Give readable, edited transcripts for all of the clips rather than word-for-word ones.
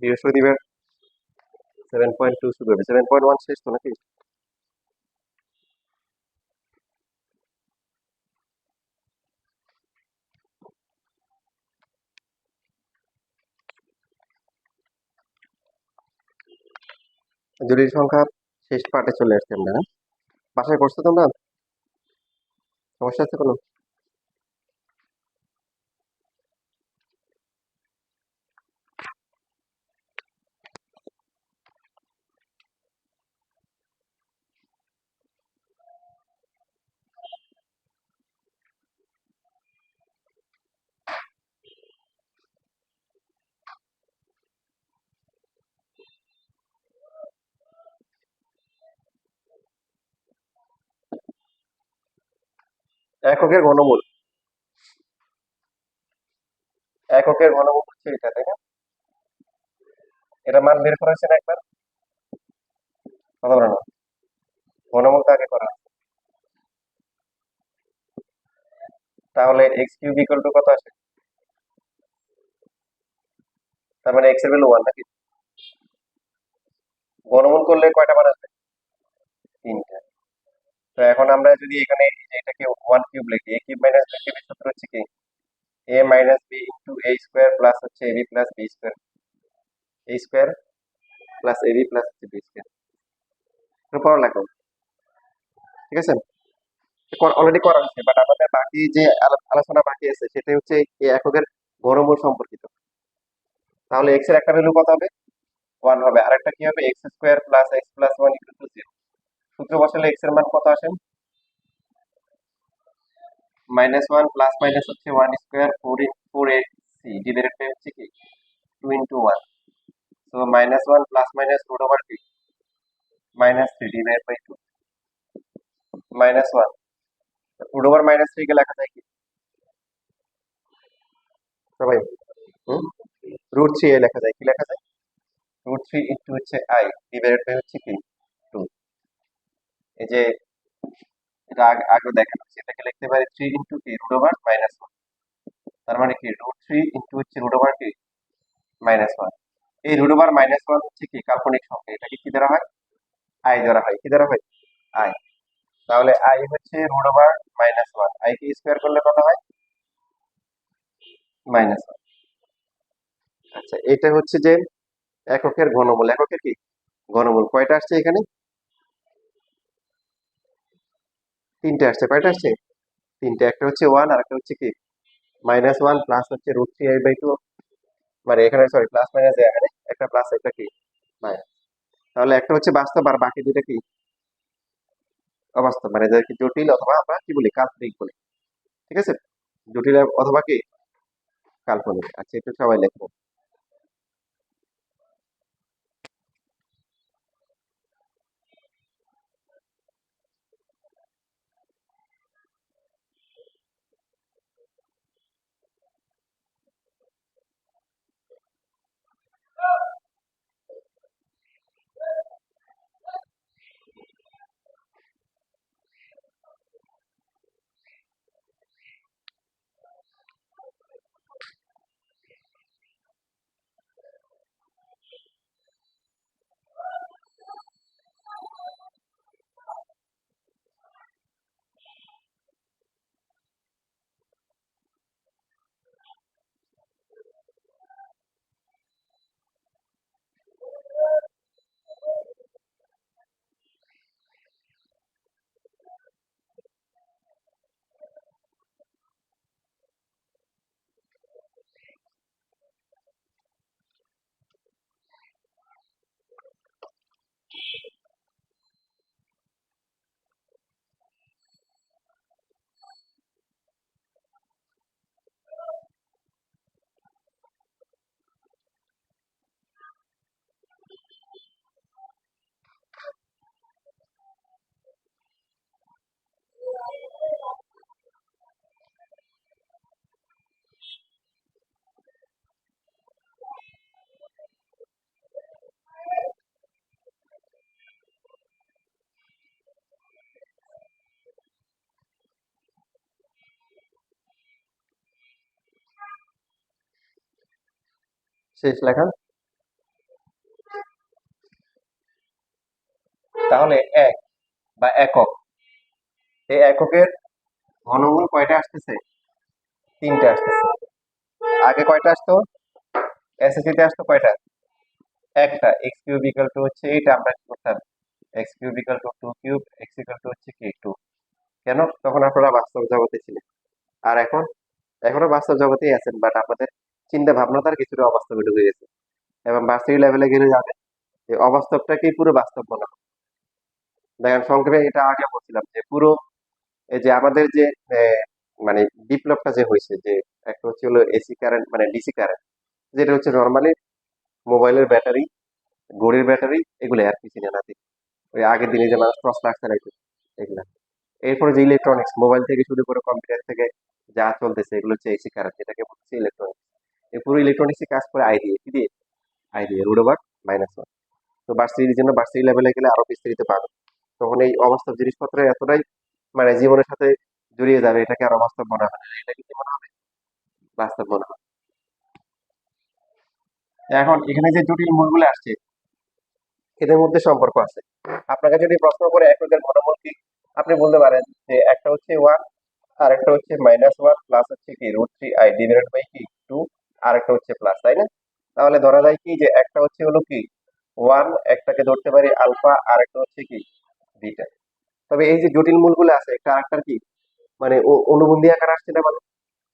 বৃহস্পতিবার 7.2 শুরু হবে, 7.1 শেষ তো নাকি? জটিল সংখ্যা শেষ পার্টে চলে আসছে আমরা, হ্যাঁ? বাসায় করছো তোমরা? সমস্যা আছে কোনো? এককের ঘনমূল, এককের ঘনমূল হচ্ছে এটা, তাই না? এটা মান বের করা হয়েছে না একবার? কথা বলো না, ঘনমূল তো আগে করা। তাহলে এক্স কিউব ইকুয়াল টু কত আসে? তার মানে এক্স এর ভ্যালু 1 নাকি? ঘনমূল করলে কয়টা মান আসবে? 3টা। তো এখন আমরা যদি এখানে এটাকে 1 কিউব লিখি, a কিউব মাইনাস b কিউবের সূত্র হচ্ছে কি? a minus b into a square plus হচ্ছে ab plus b square, a square plus ab plus হচ্ছে b স্কোয়ার। পড়া লাগবে, ঠিক আছে? অলরেডি করা হয়েছে, বাট আমাদের বাকি যে আলোচনা বাকি আছে সেটা হচ্ছে এই এককের ঘনমূল সম্পর্কিত। তাহলে এক্স এর একটা ভ্যালু কত হবে? 1 হবে, আর একটা কি হবে? X square plus x plus 1 equal to 0। সূত্র বসালে এক্স এর মান কত আসে? -1 প্লাস মাইনাস হচ্ছে 1 স্কোয়ার 4ac ডিভাইডেড বাই হচ্ছে কি 2 into 1। So -1 plus minus root over কি -3 ডিভাইডেড বাই 2, -1 রুট ওভার -3 কে লেখা যায় কি সবাই? √3 এ লেখা যায়, কি লেখা যায়? √3 ইন্টু হচ্ছে i ডিভাইডেড বাই হচ্ছে কি 2। এই যে এটা আগে দেখানো হচ্ছে, এটাকে লিখতে পারি 3 ইন্টু কি রুট ওভার -1। তার মানে কি √3 ইন্টু হচ্ছে রুট ওভার কি -1। এই রুট ওভার -1 হচ্ছে কি কাল্পনিক সংখ্যা, এটাকে কি ধরা হয়? i ধরা হয়, কি ধরা হয়? i। তাহলে i হচ্ছে রুট ওভার -1, i কে স্কোয়ার করলে কত হয়? -1। আচ্ছা, এটা হচ্ছে যে এককের ঘনমূল। এককের কি ঘনমূল কয়টা আসছে এখানে? 3টে আসছে। কয়টা আসছে? 3টে। একটা হচ্ছে 1 আর একটা হচ্ছে কি -1 প্লাস হচ্ছে √3i/2, মানে এখানে সরি প্লাস মাইনাস এখানে একটা প্লাস একটা কি মাইনাস। তাহলে একটা হচ্ছে বাস্তব আর বাকি দুইটা কি অবাস্তব, মানে যাদেরকে জটিল অথবা আমরা কি বলি কাল্পনিক বলি, ঠিক আছে? জটিল অথবা কি কাল্পনিক। আচ্ছা, একটু সবাই লিখবো। শেষ লেখা? এক বা একক, এই এককের ঘনমূল কয়টা আসতেছে? তিনটা আসতেছে। আগে কয়টা আসতো? এসএসসি তে আসতো কয়টা? একটা। এক্স কিউব ইকুয়াল টু হচ্ছে এটা আমরা কি করতাম? X cube equal to two cube, x equal to হচ্ছে কি টু। কেন? তখন আপনারা বাস্তব জগতে ছিলেন। আর এখন এখনো বাস্তব জগতেই আছেন, বাট আপনাদের চিন্তা ভাবনা তার কিছুটা অবাস্তবে ঢুকে গেছে, এবং ভার্সিটি লেভেলে গেলে যাবে এই অবাস্তবটাকেই পুরো বাস্তব মনে হবে। দেখেন সংক্ষেপে এটা আগে বলছিলাম যে পুরো এই যে আমাদের যে মানে বিপ্লবটা যে হয়েছে, যে একটা হচ্ছে হলো এসি কারেন্ট মানে ডিসি কারেন্ট, যেটা হচ্ছে নর্মালি মোবাইলের ব্যাটারি, ঘড়ির ব্যাটারি, এগুলো আর কিছু না নাতি। ওই আগের দিনে যে মানুষ টর্চ লাইট চালাইতো এগুলা। এরপরে যে ইলেকট্রনিক্স, মোবাইল থেকে শুরু করে কম্পিউটার থেকে যা চলতেছে, এগুলো হচ্ছে এসি কারেন্ট, যেটাকে বলছে ইলেকট্রনিক্স। এই পুরো ইলেকট্রনিক্স কাজ করে আই দিয়ে, কি দিয়ে? আই দিয়ে রুট ওভার মাইনাস ওয়ান। তো ভার্সিটির জন্য ভার্সিটি লেভেলে গেলে আরো বিস্তারিত পাবে। তখন এই অবাস্তব জিনিসপত্র এতটাই মানে জীবনের সাথে জড়িয়ে যাবে, এটাকে আর অবাস্তব মনে হবে না, এটাকে কি মনে হবে? বাস্তব মনে হবে। এখন এখানে যে জটিল মূলগুলো আসছে, এদের মধ্যে সম্পর্ক আছে। আপনাকে যদি প্রশ্ন করে এককের ঘনমূল কি, আপনি বলতে পারেন যে একটা হচ্ছে ওয়ান, আর একটা হচ্ছে মাইনাস ওয়ান প্লাস হচ্ছে কি root three i divided by কি টু, আর একটা হচ্ছে প্লাস, তাই না? তাহলে ধরা যায় কি যে একটা হচ্ছে হলো কি ওয়ান, একটাকে ধরতে পারি আলফা, আর একটা হচ্ছে কি বিটা। তবে এই যে জটিল মূলগুলো আছে, একটা আরেকটার কি মানে অনুবন্ধী আকার আসছে না, মানে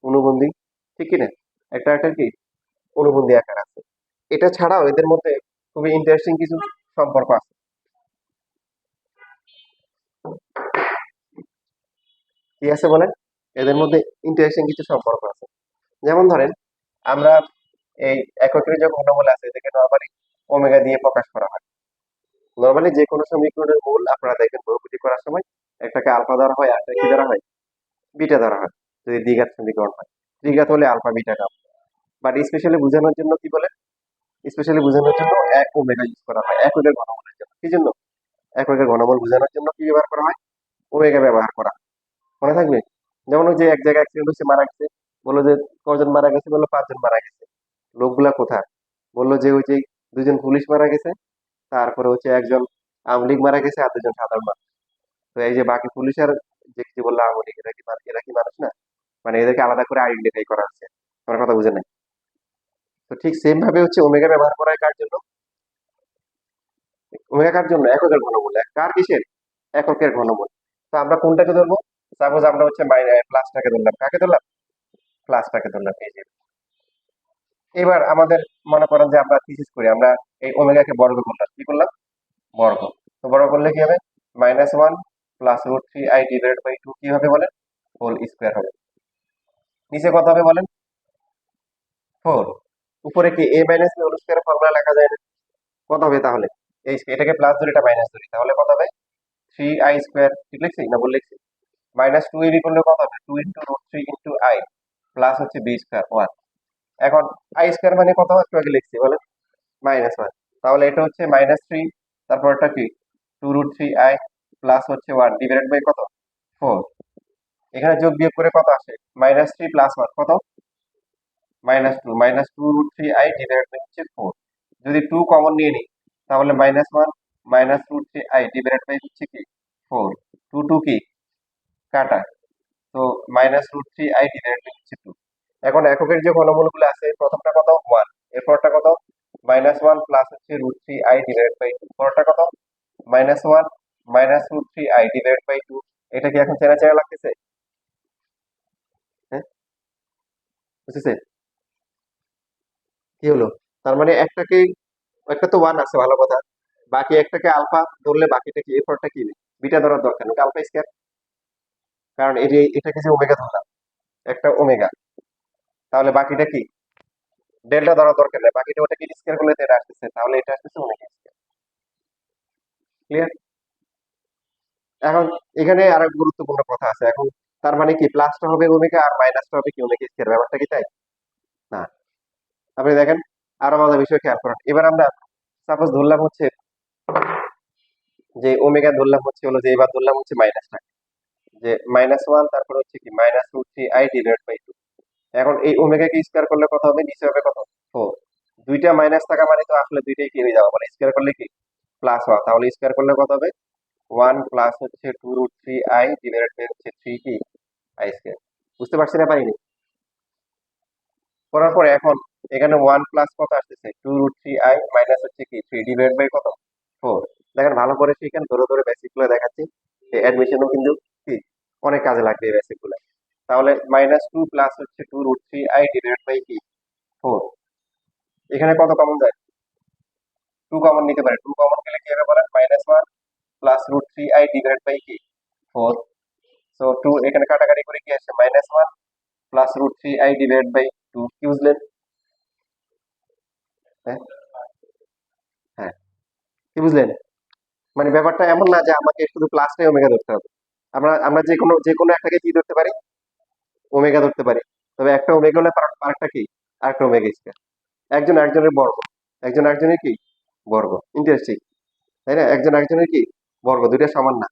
অনুবন্ধী, ঠিক কি না? একটা আরেকটার কি অনুবন্ধী আকার আছে। এটা ছাড়াও এদের মধ্যে খুবই ইন্টারেস্টিং কিছু সম্পর্ক আছে। কি আছে বলেন? এদের মধ্যে ইন্টারেস্টিং কিছু সম্পর্ক আছে। যেমন ধরেন আমরা এই এককের যে ঘনমূল আছে এটাকে নরমালি ওমেগা দিয়ে প্রকাশ করা হয়। নরমালি যে কোনো সমীকরণের মূল আপনারা দেখেন বহুপদী করার সময় একটাকে আলফা ধরা হয়, আর কি ধরা হয়? বিটা ধরা হয়। যদি দ্বিঘাত সমীকরণ হয়, দ্বিঘাত হলে আলফা বিটা কাপ। বাট স্পেশালি বোঝানোর জন্য কি বলে? স্পেশালি বোঝানোর জন্য এক ওমেগা ইউজ করা হয় এককের ঘনমূলের জন্য। কি জন্য? এককের ঘনমূল বোঝানোর জন্য কি ব্যবহার করা হয়? ওমেগা ব্যবহার করা হয়। মনে থাকবে? যেমন ওই যে এক জায়গায় অ্যাক্সিডেন্ট হচ্ছে, মারা গেছে, বললো যে কজন মারা গেছে? বললো পাঁচজন মারা গেছে। লোকগুলা কোথায়? বললো যে ওই যে দুজন পুলিশ মারা গেছে, তারপরে হচ্ছে একজন আওয়ামী লীগ মারা গেছে, আর দুজন সাধারণ মানুষ। তো এই যে বাকি পুলিশ আর যে কিছু বললো আওয়ামী লীগ, এরা কি মানুষ না? মানে এদেরকে আলাদা করে আইডেন্টিফাই করা হচ্ছে। আমার কথা বুঝে নাই? তো ঠিক সেম ভাবে হচ্ছে ওমেগা ব্যবহার করা হয় কার জন্য? ওমেগা কার জন্য? এককের ঘনমূল। কার কিসের? এককের ঘনমূল। তো আমরা কোনটাকে ধরবো? সাপোজ আমরা হচ্ছে প্লাসটাকে ধরলাম। কাকে ধরলাম? প্লাসটাকে ধরলাম। এই যে এবার আমাদের মনে করেন যে আমরা থিসিস করি, আমরা এই ওমেগাকে বর্গ করলাম। কি করলাম? বর্গ। তো বর্গ করলে কি হবে? Minus one plus root three i divided by two কি হবে বলেন? হোল স্কোয়ার হবে। নিচে কত হবে বলেন? ফোর। উপরে কি a minus b whole square formula লেখা যায় না? কত হবে তাহলে? এই এটাকে প্লাস ধরি, এটা মাইনাস ধরি, তাহলে কত হবে? Three I square. ঠিক লিখছি না ভুল লিখছি? মাইনাস টু এবি করলে কত হবে? Two into root three into i plus হচ্ছে বি স্কোয়ার ওয়ান। এখন আই স্কোয়ার মানে কত একটু আগে লিখছি বলেন? Minus one. তাহলে এটা হচ্ছে মাইনাস থ্রি, তারপর এটা কি two root three i plus হচ্ছে ওয়ান ডিভাইডেড বাই কত? ফোর। এখানে যোগ বিয়োগ করে কত আসে? মাইনাস থ্রি প্লাস ওয়ান কত? Minus two. Minus two root three i divided by হচ্ছে ফোর। যদি টু কমন নিয়ে নিই তাহলে minus one minus root three i divided by হচ্ছে কি ফোর। টু টু কি কাটা, তো minus root three i divided by হচ্ছে টু। এখন এককের যে ঘনমূলগুলো আছে, প্রথমটা কত? ওয়ান। এরপরটা কত? মাইনাস ওয়ান প্লাস হচ্ছে root three i divided by two. পরটা কত? Minus one minus root three i divided by two. এটা কি এখন চেনা চেনা লাগতেছে? হ্যাঁ, বুঝতেছে? কি হলো? তার মানে একটাকে, একটা তো ওয়ান আছে ভালো কথা, বাকি একটাকে আলফা ধরলে বাকিটা কি এরপরটা কি? বিটা ধরার দরকার নেই, আলফা স্কয়ার। কারণ এটাকে যে ওমেগা ধরলাম, একটা ওমেগা, তাহলে বাকিটা কি ডেল্টা ধরার দরকার নেই, বাকিটা ওটাকে স্কয়ার করলে তো এটা আসতেছে, তাহলে এটা আসতেছে ওমেগা স্কয়ার। ক্লিয়ার? এখন এখানে আর এক গুরুত্বপূর্ণ কথা আছে এখন। তার মানে কি প্লাসটা হবে ওমেগা আর মাইনাসটা হবে কি ওমেগা স্কয়ার? ব্যাপারটা কি তাই না? আপনি দেখেন আরো মজার বিষয় খেয়াল করেন। এবার আমরা সাপোজ ধরলাম হচ্ছে যে ওমেগা ধরলাম হচ্ছে হলো যে এবার ধরলাম হচ্ছে মাইনাসটা, যে মাইনাস ওয়ান, তারপর হচ্ছে কি minus root three i divide by two. এখন এই ওমেগাকে স্কয়ার করলে কত হবে? নিচে হবে কত? ফোর। দুইটা মাইনাস থাকা মানে তো আসলে দুইটাই কি হয়ে যাবে, মানে স্কয়ার করলে কি প্লাস হওয়া, তাহলে স্কয়ার করলে কত হবে? ওয়ান প্লাস হচ্ছে 2√3i ডিভাইডেড বাই হচ্ছে 3 কি আই স্কয়ার। বুঝতে পারছি না পারিনি? করার পরে এখন এখানে ওয়ান প্লাস কত আসতেছে 2√3i মাইনাস হচ্ছে কি 3 ডিভাইড বাই কত 4। দেখেন ভালো করে শিখেন, ধরে ধরে বেসিক গুলো দেখাচ্ছি। অ্যাডমিশনও কিন্তু কি অনেক কাজে লাগবে এই বেসিক গুলো। তাহলে -2 প্লাস হচ্ছে 2√3i ডিভাইড বাই কি 4। এখানে কত কমন যায়? 2 কমন নিতে পারে। 2 কমন গেলে কি হবে বলেন? -1 প্লাস √3i ডিভাইড বাই কি 4। সো 2 এখানে কাটাকাটি করে কি আসে? -1 প্লাস √3i ডিভাইড বাই 2। কি বুঝলেন? হ্যাঁ হ্যাঁ, কি বুঝলেন? মানে ব্যাপারটা এমন না যে আমাকে শুধু প্লাসটাই ওমেগা ধরতে হবে। আমরা আমরা যে কোনো একটাকে কি ধরতে পারি? ওমেগা ধরতে পারি। তবে একটা ওমেগা হলে আরেকটা কি? আরেকটা ওমেগা স্কয়ার। একজন আরেকজনের বর্গ। একজন আরেকজনের কি? বর্গ। ইন্টারেস্টিং, তাই না? একজন আরেকজনের কি? বর্গ। দুইটা সমান না।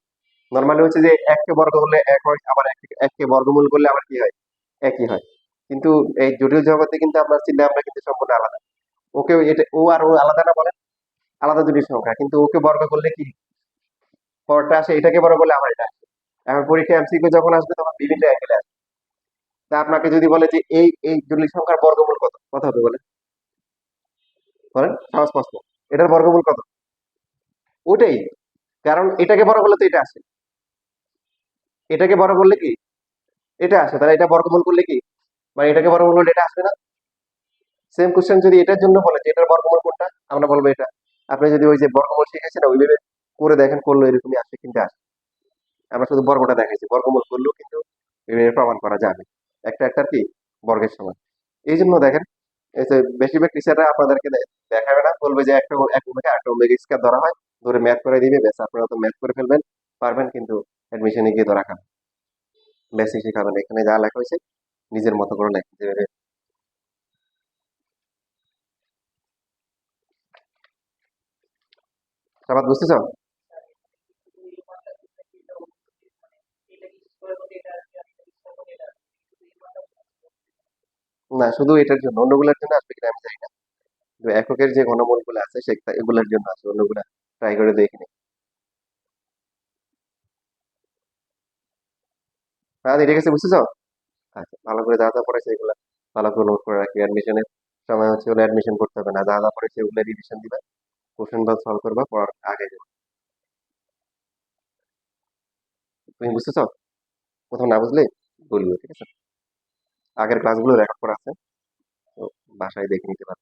নরমালি হচ্ছে যে এককে বর্গ করলে এক হয়, আবার এককে বর্গমূল করলে আবার কি হয়? একই হয়। কিন্তু এই জটিল জগতে কিন্তু আমরা চিন্তা আমরা কিন্তু সম্পূর্ণ আলাদা। ওকে এটা ও আর ও আলাদা না বলেন? আলাদা দুটি সংখ্যা। কিন্তু ওকে বর্গ করলে কি পরটা আসে, এটাকে বর্গ করলে আবার এটা আসে। এখন পরীক্ষায় এমসিকিউ যখন আসবে তখন বিভিন্ন অ্যাঙ্গেলে আসবে। তা আপনাকে যদি বলে যে এই জটিল সংখ্যার বর্গমূল কত, কত হবে বলেন? বলেন, সহজ প্রশ্ন। এটার বর্গমূল কত? ওটাই। কারণ এটাকে বড় করলে তো এটা আসে, এটাকে বড় করলে কি এটা আসে, তাহলে এটা বর্গমূল করলে কি মানে এটাকে বর্গমূল করলে এটা আসবে না? সেম কোশ্চেন যদি এটার জন্য বলে যে এটার বর্গমূল কোনটা, আমরা বলবো এটা। আপনি যদি ওই যে বর্গমূল শিখেছেন ওইভাবে করে দেখেন, করলো এরকমই আসে, কিন্তু আসে। আমরা শুধু বর্গটা দেখাইছি, বর্গমূল করলেও কিন্তু এভাবে প্রমাণ করা যাবে একটা একটার কি বর্গের সমান। এই জন্য দেখেন, এই যে বেশিরভাগ টিচাররা আপনাদেরকে দেখাবে না, বলবে যে একটা এক ওমেগা একটা ওমেগা স্কয়ার ধরা হয়, ধরে ম্যাথ করে দিবে, ব্যাস আপনারা তো ম্যাথ করে ফেলবেন, পারবেন, কিন্তু অ্যাডমিশনে গিয়ে ধরা খান। বেসিক শিখাবেন, এখানে যা লেখা হয়েছে নিজের মতো করে লেখা যেভাবে। সবাই বুঝতেছ? না, শুধু এটার জন্য, অন্যগুলোর জন্য আসবে কিনা আমি জানি না। কিন্তু এককের যে ঘনমূল গুলো আছে সেটা এগুলোর জন্য আছে, অন্যগুলা ট্রাই করে দেখিনি। হ্যাঁ, এটা গেছে, বুঝতেছো? আচ্ছা, ভালো করে যা যা পড়াইছে এগুলা ভালো করে নোট করে রাখি। অ্যাডমিশনের সময় হচ্ছে ওগুলো অ্যাডমিশন করতে হবে না, যা যা পড়াইছে ওগুলো রিভিশন দিবা, কোশ্চেন বা সলভ করবা, পড়ার আগে যাবে। তুমি বুঝতেছো? কোথাও না বুঝলে বললো, ঠিক আছে? আগের ক্লাসগুলো রেকর্ড করা আছে, তো বাসায় দেখে নিতে পারো।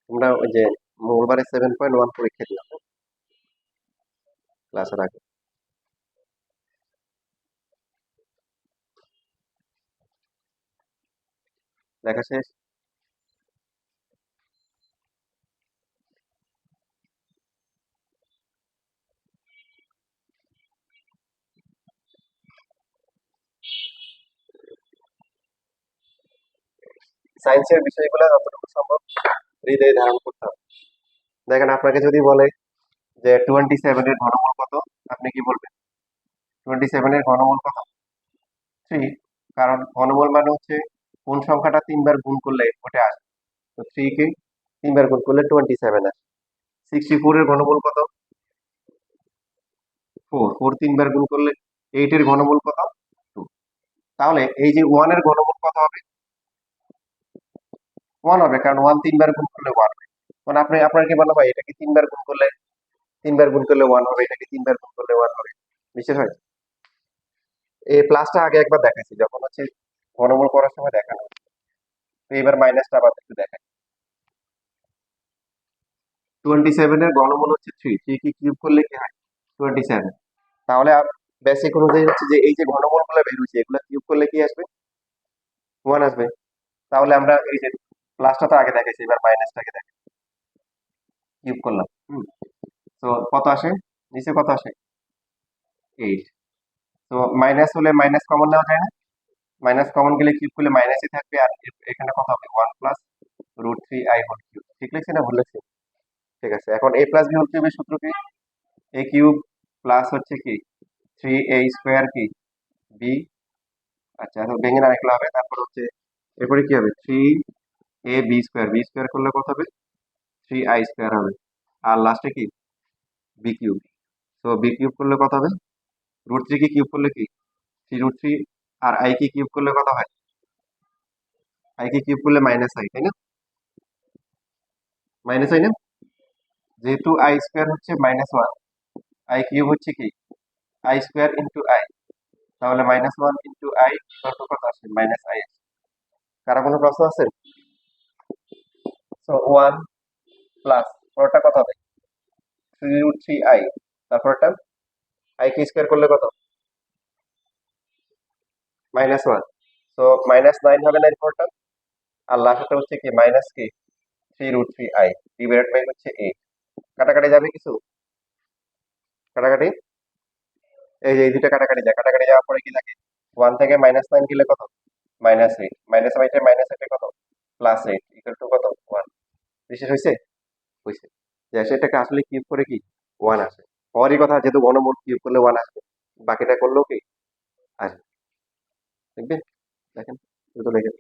তোমরা ওই যে মঙ্গলবারে 7.1 পরীক্ষা দিলাম ক্লাসের আগে। লেখা শেষ? সায়েন্সের বিষয়গুলো যতটুকু সম্ভব হৃদয়ে ধারণ করতে হবে। দেখেন আপনাকে যদি বলে যে 27 এর ঘনমূল কত, আপনি কি বলবেন? 27 এর ঘনমূল কত? 3। কারণ ঘনমূল মানে হচ্ছে কোন সংখ্যাটা 3 বার গুণ করলে ওটা আসে। তো 3 কে 3 বার গুণ করলে 27 আসে। 64 এর ঘনমূল কত? 4। 4 3 বার গুণ করলে 8 এর ঘনমূল কত? 2। তাহলে এই যে 1 এর ঘনমূল কত হবে? 1 হবে, কারণ 1 3 বার গুণ করলে 1 হবে। মানে আপনি আপনার কি মনে হয় এটাকে 3 বার গুণ করলে 3 বার গুণ করলে 1 হবে, এটাকে 3 বার গুণ করলে 1 হবে? নিশ্চয় হয়। এই প্লাসটা আগে একবার দেখাইছি যখন হচ্ছে ঘনমূল করার সময় দেখানো। তো এবার মাইনাসটা আবার একটু দেখাই। 27 এর ঘনমূল হচ্ছে 3। 3 কি কিউব করলে কি হয়? 27। তাহলে বেসিক অনুযায়ী হচ্ছে যে এই যে ঘনমূলগুলো বের হচ্ছে এগুলো কিউব করলে কি আসবে? 1 আসবে। তাহলে আমরা এই যে প্লাসটা তো আগে দেখাইছি, এবার মাইনাসটাকে দেখাই। কিউব করলাম। তো কত আসে? নিচে কত আসে? 8। তো মাইনাস হলে মাইনাস কমন নেওয়া যায় না? মাইনাস কমন গেলে কিউব করলে মাইনাসই থাকবে, আর এখানে কত হবে? 1 প্লাস √3i হোল কিউব। ঠিক লিখছি না ভুল লিখছি? ঠিক আছে, এখন a প্লাস বি হোল কিউবের সূত্র কি? a কিউব প্লাস হচ্ছে কি 3a² কি বি। আচ্ছা, এখন ভেঙে না লিখলে হবে। তারপর হচ্ছে এরপরে কি হবে? 3ab²। বি² করলে কত হবে? 3i² হবে। আর লাস্টে কি? B cube. তো বি কিউব করলে কত হবে? √3 কি কিউব করলে কি 3√3। আর আই কি কিউব করলে কত হয়? আই কি কিউব করলে মাইনাস আই, তাই না? মাইনাস আই না? যেহেতু i² হচ্ছে -1, আই কিউব হচ্ছে কি i² ইন্টু আই। তাহলে -1 ইন্টু আই কত আসে? Minus I. কারো কোনো প্রশ্ন আছে? সো 1 প্লাস পরেরটা কত হবে? 3√3i। তারপরটা আই কি স্কোয়ার করলে কত? -1। সো -9 হবে না এরপরটা? আর লাস্টটা হচ্ছে কি মাইনাস কি 3√3i ডিভাইডেড বাই হচ্ছে 8। কাটাকাটি যাবে কিছু? কাটাকাটি, এই যে এই দুটো কাটাকাটি যায়, কাটাকাটি যাওয়ার পরে কি থাকে? 1 থেকে -9 গেলে কত? -8। -8 -8 কত? +8 ইকুয়াল টু কত? 1। বিশেষ হয়েছে? হয়েছে। যে সেটাকে আসলে কিউব করে কি 1 আসে। হওয়ারই কথা, যেহেতু ঘনমূল কিউব করলে 1 আসবে। বাকিটা করলেও কি আসবে। দেখবেন, দেখেন শুধু লিখে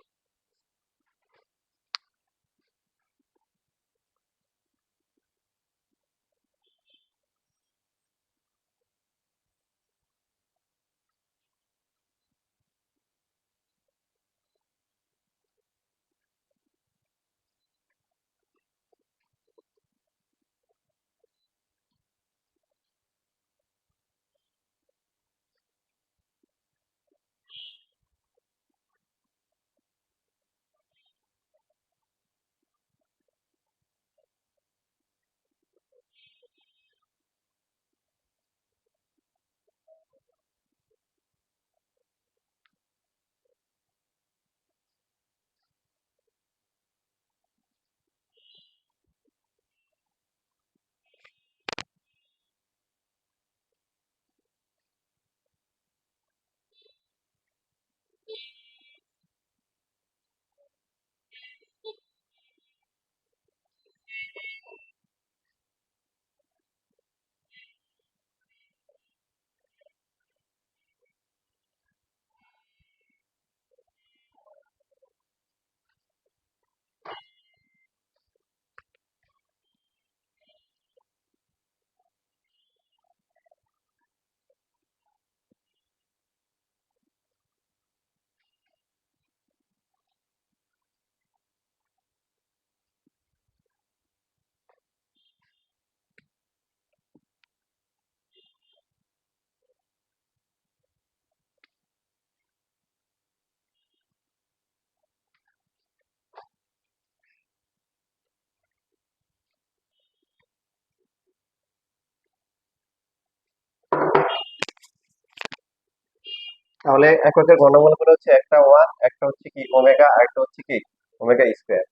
তাহলে এককের ঘনমূল গুলো হচ্ছে একটা ওয়ান, একটা হচ্ছে কি ওমেগা, আর একটা হচ্ছে কি ওমেগা স্কোয়ার।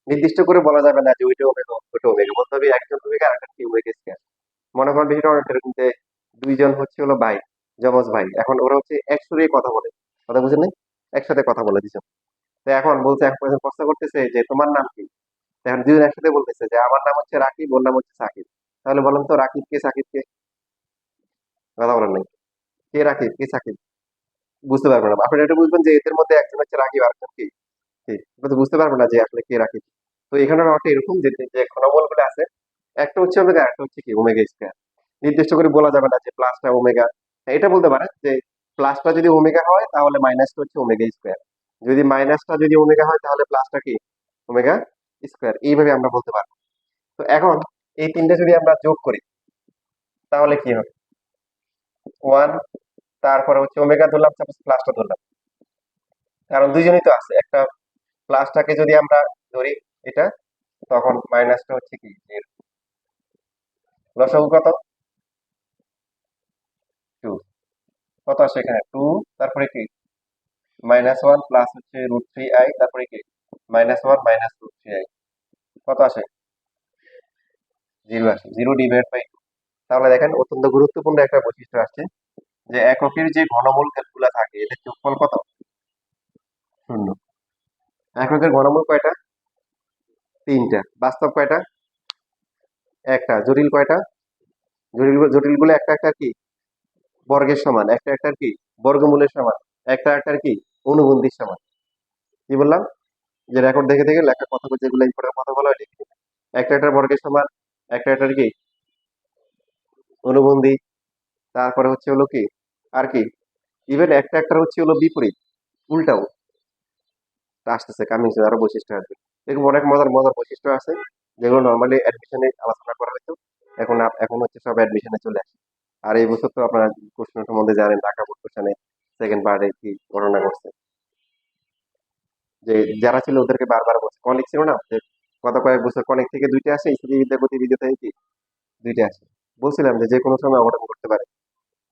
নির্দিষ্ট করে বলা যাবে না যে ওইটা ওমেগা ওইটা ওমেগা, বলতে হবে একজন ওমেগা আর একটা কি ওমেগা স্কোয়ার। মনে করেন বিষয়টা অনেকটা এরকম যে দুইজন হচ্ছে হলো ভাই, যমজ ভাই, এখন ওরা হচ্ছে একসঙ্গে কথা বলে, কথা বুঝেন নাই, একসাথে কথা বলে দুজন। তো এখন বলছে, এক person প্রশ্ন করতেছে যে তোমার নাম কি। তো এখন দুজন একসাথে বলতেছে যে আমার নাম হচ্ছে রাকিব, ওর নাম হচ্ছে সাকিব। তাহলে বলেন তো রাকিব কে সাকিব কে? কথা বলেন নাই, কে রাকিব কে সাকিব? বুঝতে পারবেন না। আপনি এটা বুঝবেন যে এদের মধ্যে একজন হচ্ছে রাকিব আর একজন কি কি, আপনি তো বুঝতে পারবেন না যে আসলে কে রাকিব। তো এখানে ব্যাপারটা এরকম যে যে ঘনমূল গুলো আছে, একটা হচ্ছে ওমেগা, একটা হচ্ছে কি ওমেগা স্কয়ার। নির্দিষ্ট করে বলা যাবে না যে প্লাসটা ওমেগা। এটা বলতে পারে যে প্লাসটা যদি ওমেগা হয় তাহলে মাইনাসটা হচ্ছে ওমেগা স্কয়ার, যদি মাইনাসটা যদি ওমেগা হয় তাহলে প্লাসটা কি ওমেগা স্কয়ার, এইভাবে আমরা বলতে পারবো। তো এখন এই তিনটা যদি আমরা যোগ করি তাহলে কি হবে? ওয়ান, তারপরে হচ্ছে ওমেগা ধরলাম, সাপোজ প্লাসটা ধরলাম, কারণ দুইজনই তো আছে। একটা প্লাসটাকে যদি আমরা ধরি এটা, তখন মাইনাসটা হচ্ছে কি জিরো। লসাগু কত? টু। কত আসে এখানে? টু, তারপরে কি মাইনাস ওয়ান প্লাস হচ্ছে রুট থ্রি আই, তারপরে কি minus one minus root three i. কত আসে? জিরো আসে, জিরো ডিভাইড বাই টু। তাহলে দেখেন অত্যন্ত গুরুত্বপূর্ণ একটা বৈশিষ্ট্য আসছে যে এককের যে ঘনমূল গুলা থাকে এদের যোগফল কত? শূন্য। এককের ঘনমূল কয়টা? তিনটা। বাস্তব কয়টা? একটা। জটিল কয়টা? জটিল জটিল গুলো একটা একটা কি বর্গের সমান, একটা একটার কি বর্গমূলের সমান, একটা একটার কি অনুবন্ধীর সমান। কি বললাম? যে রেকর্ড দেখে দেখে লেখা কথা, যেগুলো ইম্পর্টেন্ট কথা বলা হয় লিখে নিবেন। একটা একটার বর্গের সমান, একটা একটার কি অনুবন্ধী, তারপরে হচ্ছে হলো কি আর কি ইভেন একটা একটার হচ্ছে হলো বিপরীত, উল্টাও আসতেছে, কামিং আরো বৈশিষ্ট্য আসবে। এরকম অনেক মজার মজার বৈশিষ্ট্য আছে যেগুলো নর্মালি অ্যাডমিশনে আলোচনা করা হতো, এখন হচ্ছে সব অ্যাডমিশনে চলে আসে। আর এই বছর তো আপনারা কোশ্চেন সম্বন্ধে জানেন, ঢাকা বোর্ড কোশ্চেনে সেকেন্ড পার্টে কি গণনা করছে, যে যারা ছিল ওদেরকে বারবার বলছে, কনিক ছিল না যে গত কয়েক বছর কনিক থেকে দুইটা আসে, স্থিতিবিদ্যা গতিবিদ্যা থেকে কি দুইটা আসে। বলছিলাম যে যে কোনো সময় অঘটন করতে পারে,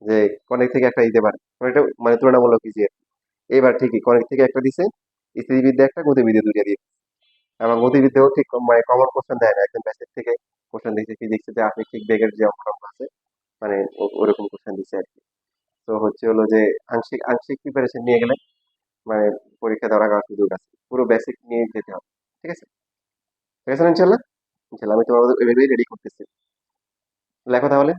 যে কনিক থেকে একটা দিতে পারে। তো এটা মানে তুলনামূলক ইজি। এবার ঠিকই কনিক থেকে একটা দিছে, স্থিতিবিদ্যা একটা, গতিবিদ্যা দুইটা দিয়ে। এবং গতিবিদ্যাও ঠিক মানে কমন কোশ্চেন দেয় না, একদম বেসিক থেকে কোশ্চেন দিচ্ছে, ফিজিক্স যে আপেক্ষিক বেগের যে অঙ্ক আছে, মানে ওরকম কোশ্চেন দিচ্ছে আর কি। তো হচ্ছে হলো যে আংশিক আংশিক প্রিপারেশন নিয়ে গেলে মানে পরীক্ষা দেওয়ার আগে সুযোগ আছে, পুরো বেসিক নিয়ে যেতে হবে। ঠিক আছে? ঠিক আছে না ইনশাল্লাহ? ইনশাল্লাহ আমি তোমাদের ওইভাবেই রেডি করতেছি। লেখো তাহলে।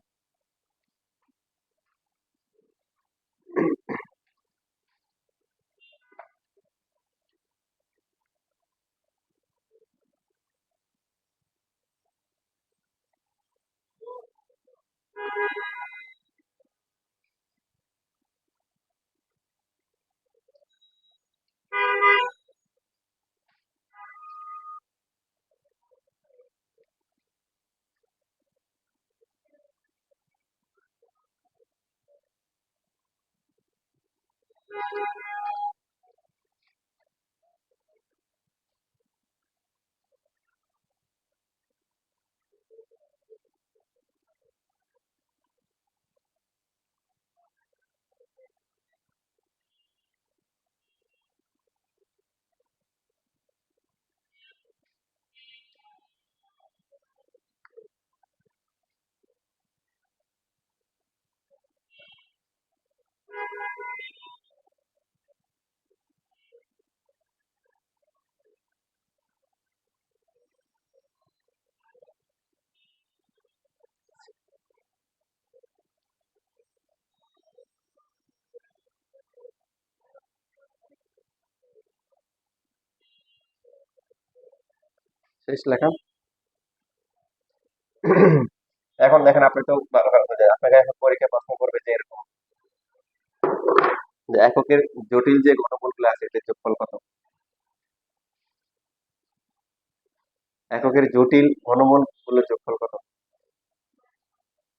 শেষ লেখা। এখন দেখেন, আপনি তো ভালো ভালো বোঝেন, আপনাকে এখন পরীক্ষা প্রশ্ন করবে যে এরকম যে এককের জটিল যে ঘনমূল গুলো আছে এদের যোগফল কত? এককের জটিল ঘনমূল গুলোর যোগফল কত?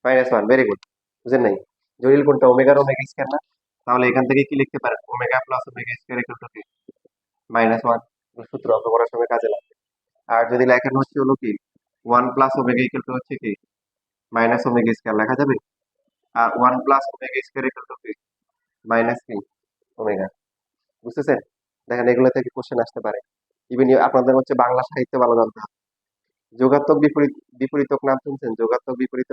Minus one. Very good. বুঝেন নাই? জটিল কোনটা? ওমেগার ওমেগা স্কয়ার না? তাহলে এখান থেকে কি লিখতে পারেন? Omega plus omega square equal to কি মাইনাস ওয়ান। সূত্র অঙ্ক করার সময় কাজে লাগবে। আর যদি লেখানো হচ্ছে হলো কি one plus omega equal to হচ্ছে কি মাইনাস ওমেগা স্কয়ার লেখা যাবে। আর one plus omega square equal to কি মাইনাস কি ওমেগা। বুঝতেছেন? দেখেন এগুলো থেকে কোশ্চেন আসতে পারে। ইভেন আপনাদের হচ্ছে বাংলা সাহিত্য ভালো জানতে হবে। যোগাত্মক বিপরীতক নাম শুনছেন? যোগাত্মক বিপরীত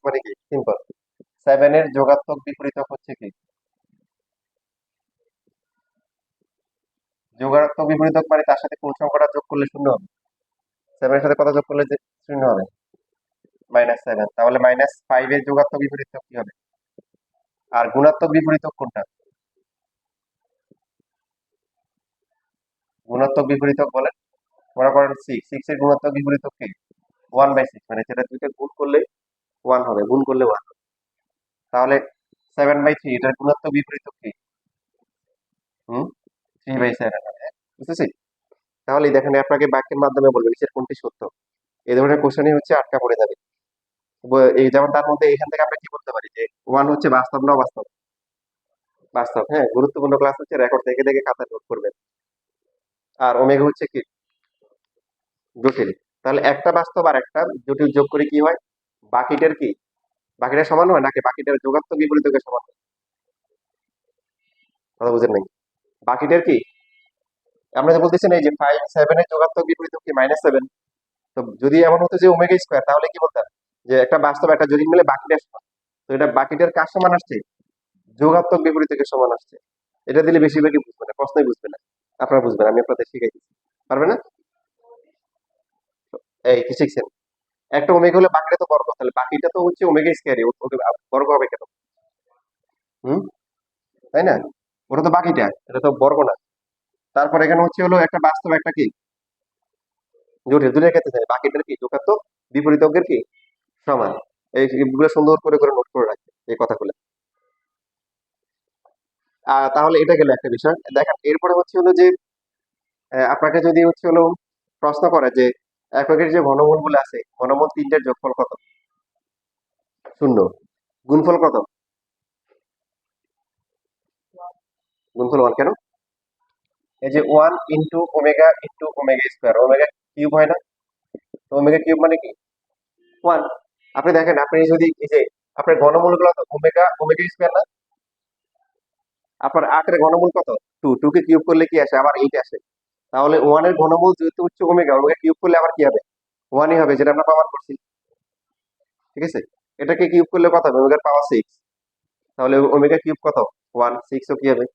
মানে কি? সিম্পল। 7 এর যোগাত্মক বিপরীতক হচ্ছে কি? যোগাত্মক বিপরীতক মানে তার সাথে কোন সংখ্যাটা যোগ করলে শূন্য হবে? 7 এর সাথে কত যোগ করলে যে শূন্য হবে? -7। তাহলে -5 এর যোগাত্মক বিপরীতক কি হবে? আর গুণাত্মক বিপরীতক কোনটা? গুণাত্মক বিপরীতক বলেন। মনে করেন 6 এর গুণাত্মক বিপরীতক কি? 1/6, মানে যেটা দুইটা গুণ করলে 1 হবে, গুণ করলে 1 হবে। তাহলে 7/3 এটার গুণাত্মক বিপরীতক কি? হুম 3/7 হবে, হ্যাঁ? বুঝতেছি? তাহলে দেখেন আপনাকে বাক্যের মাধ্যমে বলবে নিচের কোনটি সত্য। এই ধরনের কোশ্চেনই হচ্ছে আটকা পড়ে যাবে। এই যেমন তার মধ্যে এখান থেকে আমরা কি বলতে পারি যে 1 হচ্ছে বাস্তব না অবাস্তব? বাস্তব, হ্যাঁ। গুরুত্বপূর্ণ ক্লাস হচ্ছে রেকর্ড দেখে দেখে খাতায় নোট করবেন। আর ওমেগা হচ্ছে কি? জটিল। তাহলে একটা বাস্তব আর একটা জটিল যোগ করে কি হয়? বাকিটার কি? বাকিটার সমান হয় নাকি বাকিটার যোগাত্মক বিপরীতকের সমান হয়? কথা বুঝেন নাই? বাকিটার কি? আমরা যে বলতেছি না এই যে 5 7 এর যোগাত্মক বিপরীতক কি -7। তো যদি এমন হতো যে ওমেগা স্কয়ার, তাহলে কি বলতাম? যে একটা বাস্তব একটা জটিল মিলে বাকিটার সমান। তো এটা বাকিটার কার সমান আসছে? যোগাত্মক বিপরীতকের সমান আসছে। এটা দিলে বেশিরভাগই বুঝবে না, প্রশ্নই বুঝবে না। আপনারা বুঝবেন, আমি আপনাদের শিখাই দিচ্ছি। পারবে না? এই কি শিখছেন? একটা ওমেগা হলে বাকিটা তো বর্গ, তাহলে বাকিটা তো হচ্ছে ওমেগা স্কয়ারই, ওকে বর্গ হবে কেন? হুম তাই না? ওটা তো বাকিটা, এটা তো বর্গ না। তারপর এখানে হচ্ছে হলো একটা বাস্তব একটা কি জটিল, দুটোর ক্ষেত্রে যায় বাকিটার কি যোগাত্মক বিপরীতকের কি সমান। এইগুলো সুন্দর করে করে নোট করে রাখবে এই কথাগুলো। তাহলে এটা গেল একটা বিষয়। দেখেন এরপরে হচ্ছে হলো যে আপনাকে যদি হচ্ছে হলো প্রশ্ন করে যে এককের যে ঘনমূল গুলো আছে, ঘনমূল তিনটার যোগফল কত? শূন্য। গুণফল কত? গুণফল 1 কেন? এই যে 1 × ω স্কয়ার, ওমেগা কিউব হয় না? তো ওমেগা কিউব মানে কি? 1। আপনি দেখেন, আপনি যদি এই যে আপনার ঘনমূল গুলো তো ওমেগা স্কয়ার না? আপনার 8 এর ঘনমূল কত? 2। 2 কে কিউব করলে কি আসে? আবার 8 আসে। তাহলে 1 এর ঘনমূল যেহেতু হচ্ছে ওমেগা, ওমেগা কিউব করলে আবার কি হবে? 1ই হবে, যেটা আমরা প্রমাণ করছি। ঠিক আছে? এটাকে কিউব করলে কত হবে? ওমেগার পাওয়ার 6। তাহলে ওমেগা কিউব কত? 1। 6 ও কি হবে?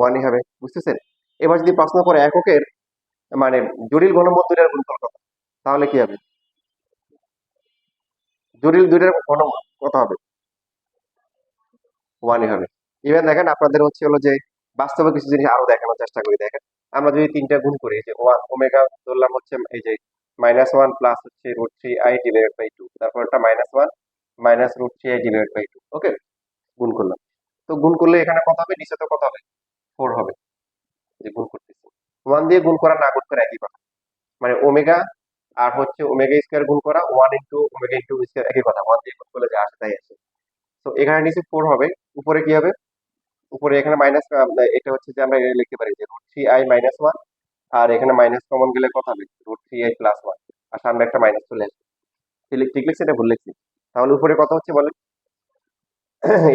1ই হবে। বুঝতেছেন? এবার যদি প্রশ্ন করে এককের মানে জটিল ঘনমূল দুইটার গুণফল কত? তাহলে কি হবে? জটিল দুইটার ঘনমূল কত হবে? 1ই হবে। এবার দেখেন আপনাদের হচ্ছে হলো যে বাস্তবে কিছু জিনিস আরো দেখানোর চেষ্টা করি। দেখেন আমরা যদি তিনটা গুণ করি, এই যে 1 ওমেগা ধরলাম হচ্ছে এই যে -1 প্লাস হচ্ছে √3i/2, তারপর একটা -1 -√3i/2। ওকে, গুণ করলাম। তো গুণ করলে এখানে কত হবে? নিচে তো কত হবে? 4 হবে। যে গুণ করতেছি 1 দিয়ে গুণ করা না গুণ করা একই কথা। মানে ওমেগা আর হচ্ছে ওমেগা স্কয়ার গুণ করা 1 ওমেগা স্কয়ার একই কথা। 1 দিয়ে গুণ করলে যা আসে তাই আসে। তো এখানে নিচে 4 হবে, উপরে কি হবে? উপরে এখানে মাইনাস, এটা হচ্ছে যে আমরা লিখতে পারি যে √3i - 1, আর এখানে মাইনাস কমন গেলে কত হবে? √3i+1। আর সামনে একটা মাইনাস চলে আসবে। ঠিক লিখছি এটা ভুল লিখছি? তাহলে উপরে কত হচ্ছে বলেন?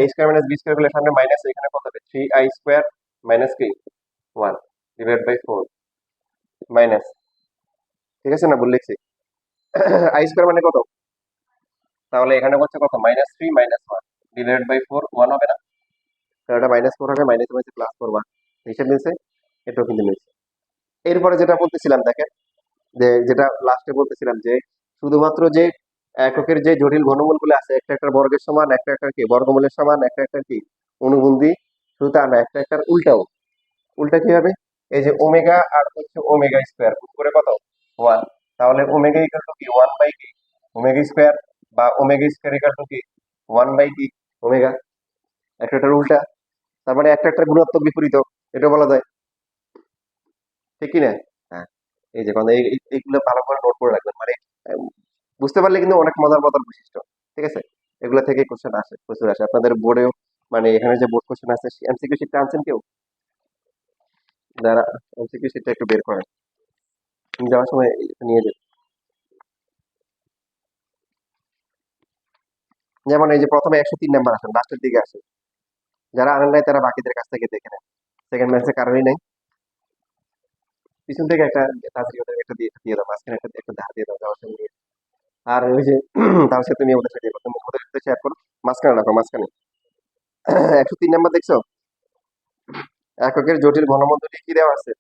a square minus b square করলে সামনে মাইনাস, এখানে কত হবে? 3i স্কয়ার মাইনাস কি 1 ডিভাইড বাই 4 মাইনাস। ঠিক আছে না? ভুল লিখছি? i স্কয়ার মানে কত? তাহলে এখানে হচ্ছে কত? -3 -1 ডিভাইড বাই 4 1 হবে না? তাহলে এটা -4 হবে, মাইনাস মাইনাসে +4 1। হিসাব মিলছে? এটাও কিন্তু মিলছে। এরপরে যেটা বলতেছিলাম দেখেন, যে যেটা লাস্টে বলতেছিলাম যে শুধুমাত্র যে এককের যে জটিল ঘনমূল গুলো আছে, একটা একটা বর্গের সমান, একটা একটা কি বর্গমূলের সমান, একটা একটা কি অনুবন্ধী, শুধু তা না, একটা একটার উল্টাও। উল্টা কি হবে? এই যে ওমেগা আর হচ্ছে ওমেগা স্কয়ার গুণ করে কত? 1। তাহলে ওমেগা ইকুয়াল টু কি 1 বাই কি ওমেগা স্কয়ার, বা ওমেগা স্কয়ার ইকুয়াল টু কি 1 বাই কি ওমেগা। একটা একটার উল্টা, তার মানে একটা একটা গুণাত্মক বিপরীত, এটা বলা যায়। ঠিক কি না? হ্যাঁ। এই যে মানে এইগুলো ভালো করে নোট করে রাখবেন, মানে আহ, বুঝতে পারলে কিন্তু অনেক মজার মজার বৈশিষ্ট্য। ঠিক আছে? এগুলো থেকে কোশ্চেন আসে, প্রচুর আসে আপনাদের বোর্ডেও। মানে এখানে যে বোর্ড কোশ্চেন আছে, এমসিকিউ শিটটা আনছেন কেউ? যারা এমসিকিউ শিটটা একটু বের করেন, তুমি যাওয়ার সময় নিয়ে যাবে। যেমন এই যে প্রথমে 103 নাম্বার আসেন, লাস্টের দিকে আসে। যারা আনেন নাই তারা বাকিদের কাছ থেকে দেখে নেন, সেকেন্ড ম্যাচে কারোরই নাই। পিছন থেকে একটা তাড়াতাড়ি ওদের একটা দিয়ে দিয়ে দাও, মাঝখানে একটা একটা ধার দিয়ে দাও, যাওয়ার সময় নিয়ে। আর ওই যে তার সাথে তুমি ওদের সাথে ইয়ে করো, তুমি ওদের সাথে শেয়ার করো, মাঝখানে রাখো, মাঝখানে। 103 নাম্বার দেখছো? এককের জটিল ঘনমণ্ডলী কি দেওয়া আছে?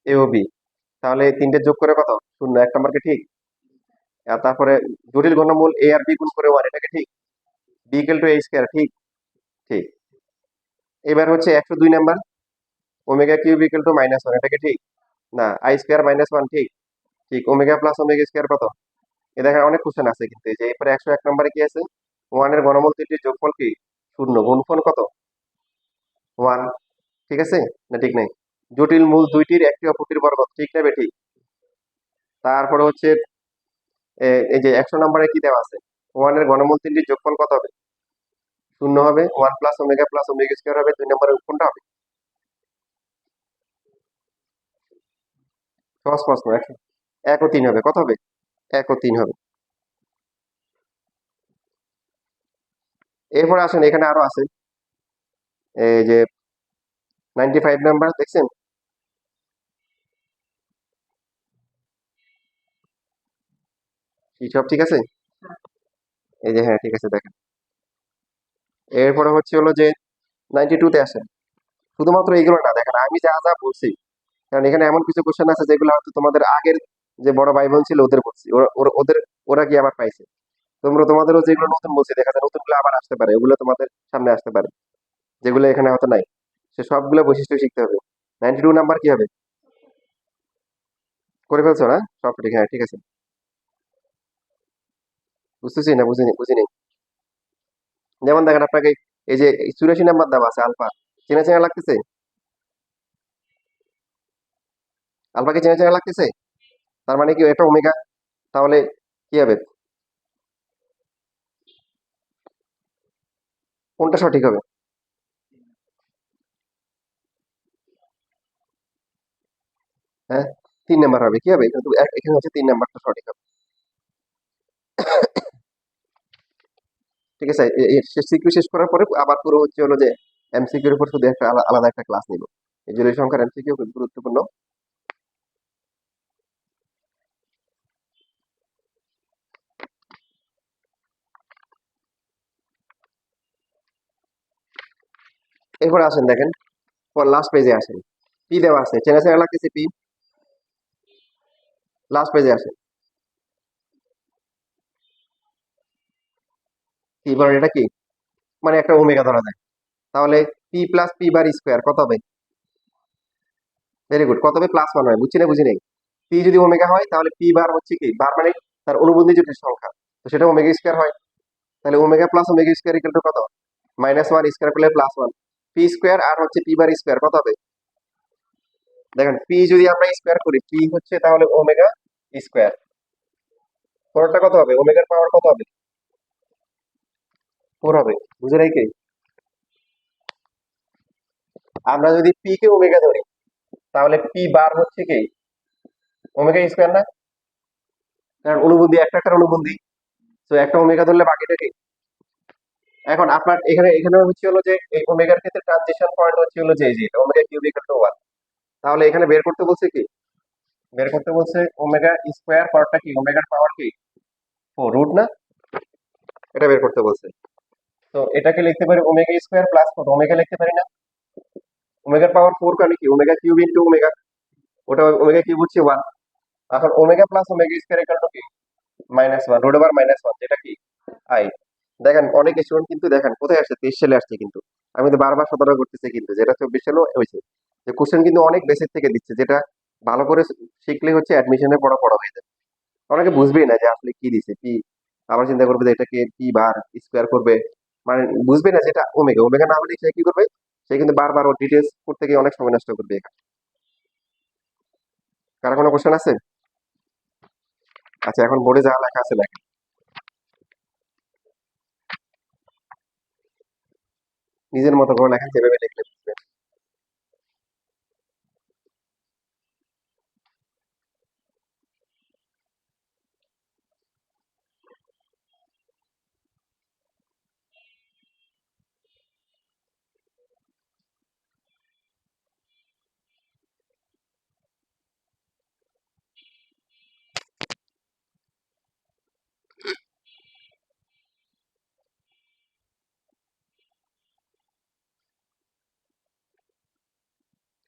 এ ও বি। তাহলে এই তিনটে যোগ করে কত? শূন্য। 1 নাম্বারকে ঠিক। আর তারপরে জটিল ঘনমূল এ আর বি গুণ করে 1, এটাকে ঠিক। B equal to a square, ঠিক। ঠিক। এবার হচ্ছে 102 number, omega cube equal to -1, এটাকে ঠিক। না, আই স্কয়ার -1, ঠিক। ঠিক। ওমেগা প্লাস ওমেগা স্কয়ার কত? এ দেখেন অনেক কোশ্চেন আছে কিন্তু। এই যে এরপরে 101 নম্বরে কি আছে? 1 এর ঘনমূল তিনটির যোগফল কি? শূন্য। গুণফল কত? 1। ঠিক আছে না ঠিক নাই? জটিল মূল দুইটির একটি অপরটির বর্গ, ঠিক না বেঠিক? তারপরে হচ্ছে এই যে 100 নম্বরে কি দেওয়া আছে? 1 এর ঘনমূল তিনটির যোগফল কত হবে? শূন্য হবে। 1 প্লাস ওমেগা স্কয়ার হবে। 2 নম্বরের কোনটা হবে? সহজ প্রশ্ন। 1 ও 3 হবে। কত হবে? 1 ও 3 হবে। এরপরে আসেন, এখানে আরো আছে। এই যে 95 নাম্বার দেখছেন? কি সব ঠিক আছে? এই যে হ্যাঁ ঠিক আছে, দেখেন। এরপরে হচ্ছে হলো যে 92-তে আসেন। শুধুমাত্র এইগুলো না, দেখেন আমি যা যা বলছি, কারণ এখানে এমন কিছু কোশ্চেন আছে যেগুলো হয়তো তোমাদের আগের যে বড় ভাই বোন ছিল ওদের বলছি, ওরা কি আবার পাইছে। তোমাদেরও যেগুলো নতুন বলছি, দেখা যায় নতুন গুলো আবার আসতে পারে, ওগুলো তোমাদের সামনে আসতে পারে, যেগুলো এখানে হয়তো নাই। সে সবগুলো বৈশিষ্ট্য শিখতে হবে। 92 নাম্বার কি হবে? করে ফেলছো না সব ঠিক? হ্যাঁ ঠিক আছে। বুঝতেছি না, বুঝিনি বুঝিনি। যেমন দেখেন আপনাকে এই যে 84 নাম্বার দেওয়া আছে আলফা, চেনা চেনা লাগতেছে? আলফাকে চেনা চেনা লাগতেছে? তার মানে কি এটা ওমেগা? তাহলে কি হবে? কোনটা সঠিক হবে? হ্যাঁ, 3 নাম্বার হবে। কি হবে? কিন্তু এখানে হচ্ছে 3 নাম্বারটা সঠিক হবে। ঠিক আছে। সিকিউ শেষ করার পরে আবার পুরো হচ্ছে হলো যে এমসিকিউর উপর শুধু একটা আলাদা একটা ক্লাস নিব। এই জটিল সংখ্যার এমসিকিউ খুব গুরুত্বপূর্ণ। এরপর আসেন দেখেন, লাস্ট পেজে আসেন। পি দেওয়া আছে, চেনা চেনা লাগতেছে পি। লাস্ট পেজে আসেন। পি বার এটা কি? মানে একটা ওমেগা ধরা যায়। তাহলে পি প্লাস পি বার স্কোয়ার কত হবে? Very good. কত হবে? +1 হয়। বুঝছি না, বুঝি নাই? পি যদি ওমেগা হয় তাহলে পি বার হচ্ছে কি? বার মানে তার অনুবন্ধী জটিল সংখ্যা, তো সেটা ওমেগা স্কোয়ার হয়। তাহলে omega plus omega square equal to কত? -1 স্কোয়ার করলে +1। পি স্কোয়ার আর হচ্ছে পি বার স্কোয়ার কত হবে? দেখেন পি যদি আমরা স্কোয়ার করি, পি হচ্ছে তাহলে ওমেগা স্কোয়ার। পরেরটা কত হবে? ওমেগার পাওয়ার কত হবে? 4 হবে। বুঝে নাই কি? আমরা যদি পি কে ওমেগা ধরি, তাহলে পি বার হচ্ছে কি? ওমেগা স্কোয়ার না? কারণ অনুবন্ধী একটা একটা অনুবন্ধী, তো একটা ওমেগা ধরলে বাকিটা কি? এখন আপনার এখানে এখানে হচ্ছে হলো যে এই ওমেগার ক্ষেত্রে ট্রানজিশন পয়েন্ট হচ্ছে হলো যে এই যে এটা ওমেগা কিউব ইকুয়াল টু 1। তাহলে এখানে বের করতে বলছে কি? বের করতে বলছে ওমেগা স্কোয়ার পাওয়ারটা কি? ওমেগার পাওয়ার কি? 4 রুট না? এটা বের করতে বলছে। তো এটাকে লিখতে পারি ওমেগা স্কোয়ার প্লাস কত? ওমেগা লিখতে পারি না? ওমেগার পাওয়ার 4 মানে কি? Omega cube into omega. ওটা ওমেগা কিউব হচ্ছে 1। এখন omega plus omega square equal to কি? -1 রুট ওভার -1, যেটা কি? আই। দেখেন অনেক স্টুডেন্ট কিন্তু দেখেন কোথায় আসছে, 23 সালে আসছে কিন্তু। আমি তো বারবার সতর্ক করতেছি কিন্তু, যেটা 24 সালেও হয়েছে, যে কোশ্চেন কিন্তু অনেক বেসিক থেকে দিচ্ছে, যেটা ভালো করে শিখলে হচ্ছে অ্যাডমিশনের পড়া পড়া হয়ে যাবে। অনেকে বুঝবেই না যে আসলে কি দিছে পি, আবার চিন্তা করবে যে এটাকে পি বার স্কোয়ার করবে, মানে বুঝবে না যেটা ওমেগা। ওমেগা না হলে সে কি করবে? সে কিন্তু বারবার ওর ডিটেলস করতে গিয়ে অনেক সময় নষ্ট করবে এখানে। কারো কোনো কোশ্চেন আছে? আচ্ছা, এখন বোর্ডে যা লেখা আছে লেখা, নিজের মতো করে লেখেন, যেভাবে লিখলে বুঝবেন।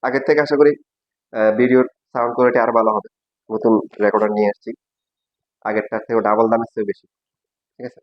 আগের থেকে আশা করি ভিডিওর সাউন্ড কোয়ালিটি আরো ভালো হবে। নতুন রেকর্ডার নিয়ে আসছি, আগেরটার থেকেও ডাবল দামের চেয়ে বেশি। ঠিক আছে।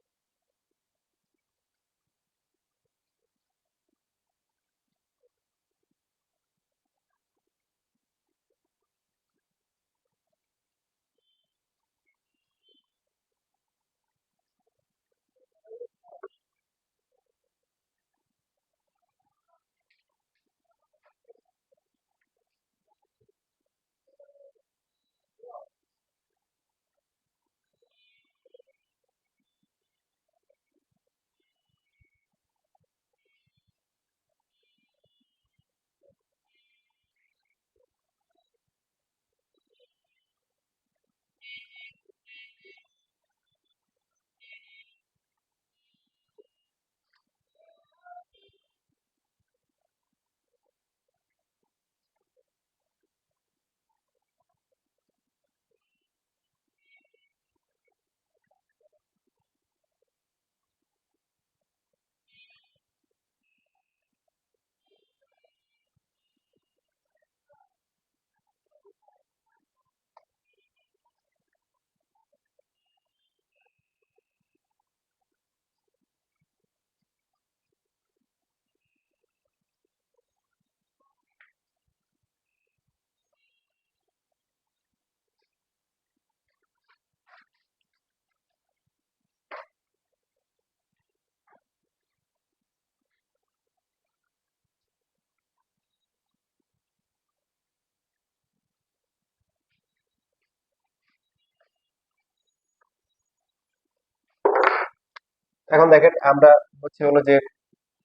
এখন দেখেন আমরা হচ্ছে হলো যে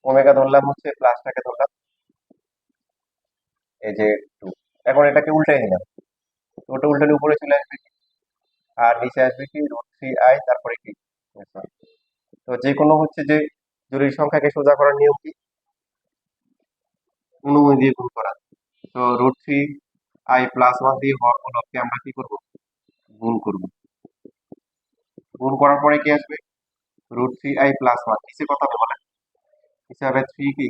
ওমেগা ধরলাম, হচ্ছে প্লাসটাকে ধরলাম, এই যে 2। এখন এটাকে উল্টাই নিলাম, তো ওটা উল্টালে উপরে চলে আসবে কি, আর নিচে আসবে কি √3i, তারপরে কি। তো যে কোনো হচ্ছে যে জরুরি সংখ্যাকে সোজা করার নিয়ম কি, অনুমতি দিয়ে গুণ করা। তো √3i+1 দিয়ে হরগুলোকে আমরা কি করব, গুণ করব। গুণ করার পরে কি আসবে, √3i+1, নিচে কত হবে বলেন, নিচে হবে 3 কি,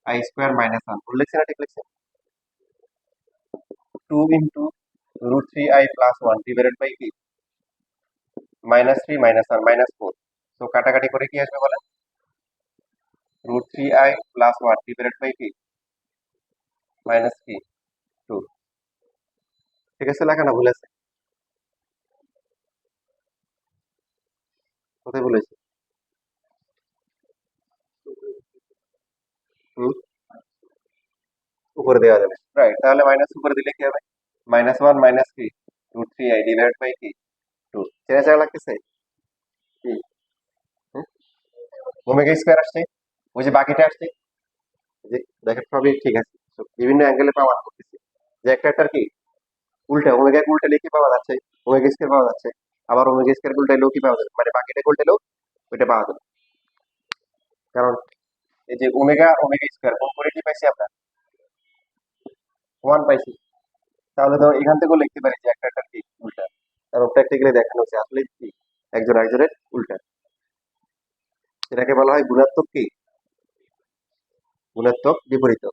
i² - 1, ভুল লিখছি না ঠিক লিখছি, 2 ইন্টু √3i+1 ডিভাইডেড বাই কি, -3 - 1 -4। তো কাটাকাটি করে কি আসবে বলেন, √3i+1 ডিভাইডেড বাই কি, মাইনাস কি, 2। ঠিক আছে, লেখা না ভুল আছে, কোথায় ভুলেছি? হুম, উপরে দেওয়া যাবে, রাইট। তাহলে মাইনাস উপরে দিলে কি হবে, -1 মাইনাস কি, √3i ডিভাইডেড বাই কি, 2। চেনা চেনা লাগতেছে কি, ওমেগা স্কয়ার আসছে, ওই যে বাকিটা আসছে, যে দেখেন সবই ঠিক আছে। তো বিভিন্ন অ্যাঙ্গেলে প্রমাণ করতেছি যে একটা একটার কি উল্টা, ওমেগা উল্টালে কি পাওয়া যাচ্ছে, ওমেগা স্কয়ার পাওয়া যাচ্ছে। আবার ওমেগা স্কয়ার উল্টালেও কি পাওয়া যাবে, মানে বাকিটা উল্টালেও ওইটা পাওয়া যাবে। কারণ এই যে ওমেগা ওমেগা স্কয়ার গুণ করে কি পাইছি আমরা, 1 পাইছি। তাহলে তো এখান থেকেও লিখতে পারি যে একটা একটার কি উল্টা। কারণ প্র্যাকটিক্যালি দেখানো হচ্ছে আসলে কি একজন আরেকজনের উল্টা। এটাকে বলা হয় গুণাত্মক কি, গুণাত্মক বিপরীত।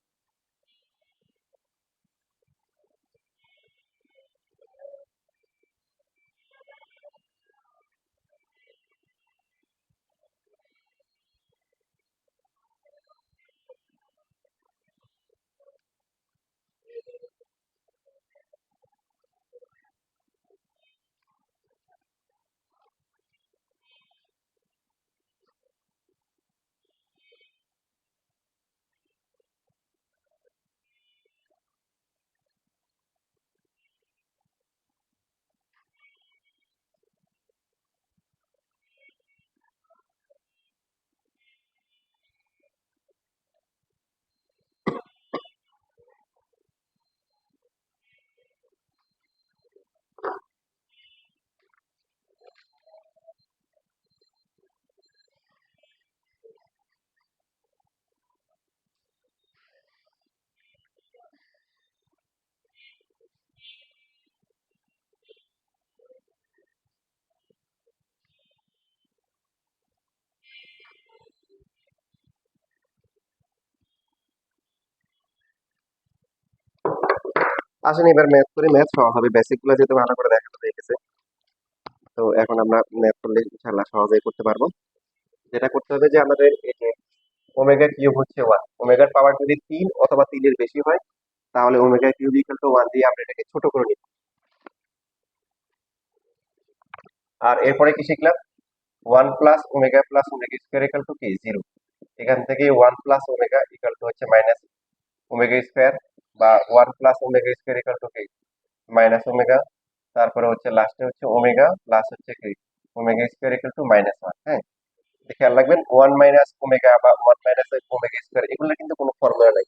আসেন এবার ম্যাথ করি, ম্যাথ সহজ হবে, বেসিক গুলো যেহেতু ভালো করে দেখানো হয়ে গেছে। তো এখন আমরা ম্যাথ করলে ইনশাল্লাহ সহজেই করতে পারবো। যেটা করতে হবে যে আমাদের এই যে ওমেগা কিউব হচ্ছে 1, ওমেগার পাওয়ার যদি 3 অথবা 3 এর বেশি হয় তাহলে ওমেগা কিউব ইকুয়াল টু 1 দিয়ে আমরা এটাকে ছোট করে নিব। আর এরপরে কি শিখলাম? 1 plus omega square equal to কি 0। এখান থেকে 1 প্লাস ওমেগা ইকুয়াল টু হচ্ছে মাইনাস ওমেগা স্কয়ার, বা 1 plus omega square equal to কি মাইনাস ওমেগা। তারপরে হচ্ছে লাস্টে হচ্ছে ওমেগা প্লাস হচ্ছে কি omega square equal two minus 1। হ্যাঁ, খেয়াল রাখবেন 1 মাইনাস ওমেগা বা 1 মাইনাস ওমেগা স্কয়ার এগুলো কিন্তু কোনো ফর্মুলা নাই,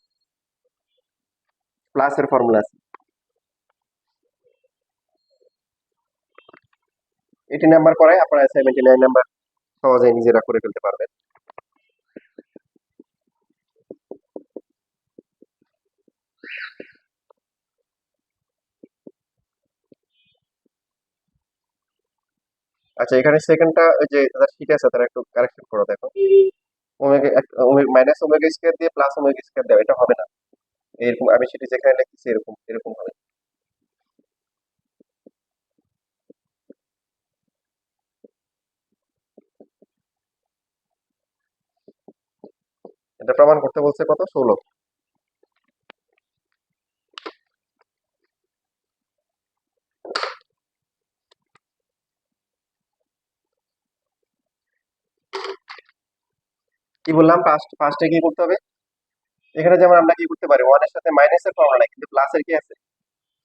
প্লাস এর ফর্মুলা আছে। এটি নাম্বার করায় আপনারা 79 নাম্বার সহজে নিজেরা করে ফেলতে পারবেন। আচ্ছা, এখানে সেকেন্ডটা যে যারা শিখে আছে তারা একটু কারেকশন করে দেখো। ওমেগা মাইনাস ওমেগা স্কয়ার দিয়ে প্লাস ওমেগা স্কয়ার দাও, এটা হবে না। এরকম আমি সেটি যেখানে লিখেছি এরকম এরকম হবে। এটা প্রমাণ করতে বলছে কত, 16। কি বললাম, ফার্স্টে কি করতে হবে? এখানে যেমন আমরা কি করতে পারি, 1 এর সাথে মাইনাসের ফর্মুলা নাই কিন্তু প্লাসের কি আছে,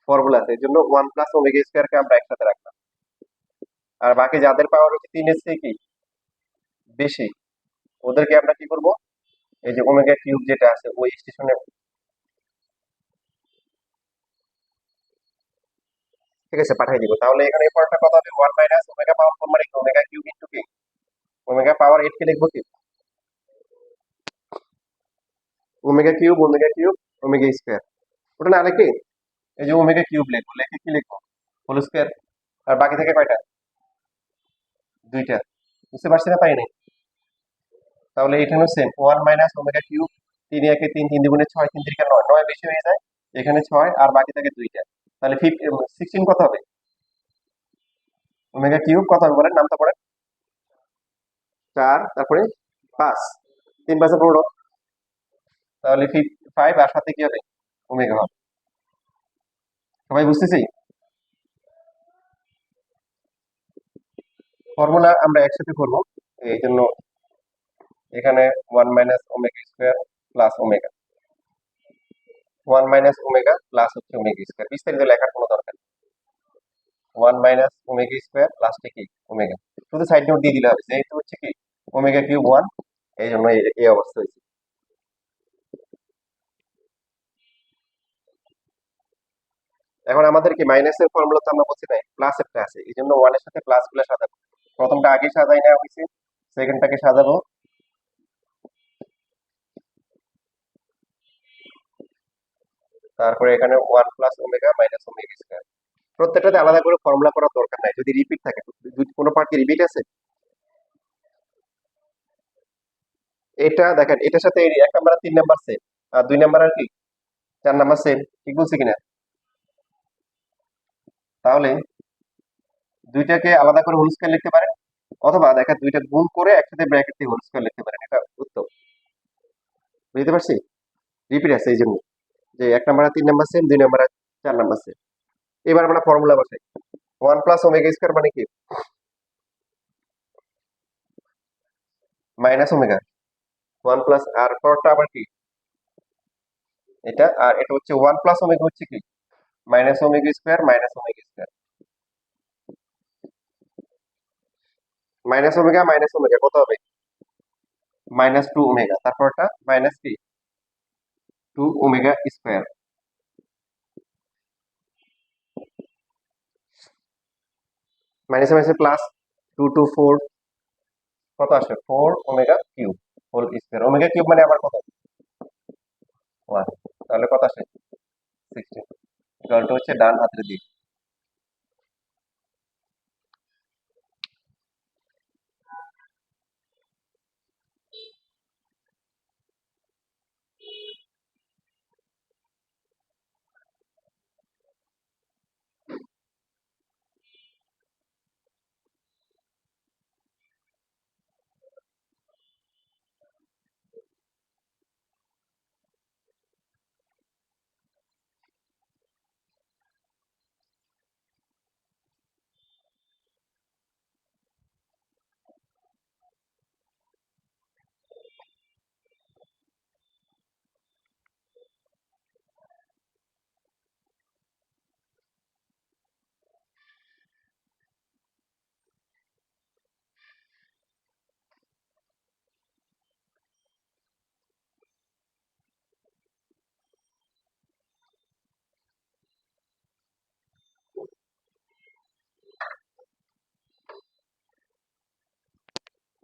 ফর্মুলা আছে। এর জন্য 1 প্লাস ওমেগা স্কয়ার কে আমরা একসাথে রাখলাম। আর বাকি যাদের পাওয়ার হচ্ছে 3 এর চেয়ে কি বেশি, ওদেরকে আমরা কি করব, এই যে ওমেগা কিউব যেটা আছে ওই স্টেশনে, ঠিক আছে, পাঠিয়ে দিব। তাহলে এখানে এই পড়াটা কত হবে, 1 মাইনাস ওমেগা পাওয়ার 4 মানে ওমেগা কিউব ইনটু কি ওমেগা পাওয়ার 8 কে লিখবো কি ওমেগা কিউব ওমেগা স্কয়ার। ওটা না লিখে এই যে ওমেগা কিউব লিখবো, লিখে কি লিখবো হোল স্কয়ার। আর বাকি থেকে কয়টা, দুইটা। বুঝতে পারছি না, পাই নাই? তাহলে এখানেও সেম, 1 মাইনাস ওমেগা কিউব, 3 একে 3, 3 দুগুণে 6, 3 3 9, 9 বেশি হয়ে যায়, এখানে 6 আর বাকি থাকে দুইটা। তাহলে 16 কত হবে, ওমেগা কিউব কত হবে বলেন, নামটা পড়েন। 4, তারপরে 5, 3 5 15, তাহলে 5 আর সাথে কি হবে ওমেগা হবে। সবাই বুঝতেছি? ফর্মুলা আমরা একসাথে করব, এই জন্য এখানে 1 minus omega square plus omega, 1 minus omega plus হচ্ছে ওমেগা স্কয়ার, বিস্তারিত লেখার কোনো দরকার নেই। 1 মাইনাস ওমেগা স্কয়ার লাস্টে কি ওমেগা, শুধু সাইড নোট দিয়ে দিলে হবে, যেহেতু হচ্ছে কি ওমেগা কিউব 1, এই জন্য এই অবস্থা হয়েছে। এখন আমাদের কি মাইনাসের ফর্মুলা তো আমরা বলছি নাই, প্লাস একটা আছে, এই জন্য 1 এর সাথে প্লাস গুলো সাজাবো। প্রথমটা আগে সাজাই নেওয়া হয়েছে, সেকেন্ডটাকে সাজাবো। তারপরে এখানে 1 plus omega minus omega square. প্রত্যেকটাতে আলাদা করে ফর্মুলা করার দরকার নাই, যদি রিপিট থাকে। কোনো পার্ট কি রিপিট আছে? এটা দেখেন, এটার সাথে এই 1 নাম্বার আর 3 নাম্বার সেম, আর 2 নাম্বার আর কি 4 নাম্বার সেম, ঠিক বলছি কিনা? তাহলে দুইটাকে আলাদা করে হোল স্কয়ার লিখতে পারেন, অথবা দেখেন দুইটা গুণ করে একসাথে ব্র্যাকেট দিয়ে হোল স্কয়ার লিখতে পারেন, এটা উত্তম। বুঝতে পারছি? রিপিট আছে এই জন্য, যে 1 নাম্বার আর 3 নাম্বার সেম, 2 নাম্বার আর 4 নাম্বার সেম। এবার আমরা ফর্মুলা বসাই। 1 প্লাস ওমেগা স্কয়ার মানে কি মাইনাস ওমেগা, 1 প্লাস আর পরটা আবার কি এটা, আর এটা হচ্ছে 1 প্লাস ওমেগা হচ্ছে কি minus omega square. Minus omega কত হবে, মাইনাস 2 ওমেগা, তারপরটা মাইনাস কি 2 omega square, minus minus plus 2 two 4, কত আসে 4 omega cube whole square. Omega cube মানে আবার কত 1, তাহলে কত আসে 16, ইকুয়াল টু হচ্ছে ডান হাতের দিক।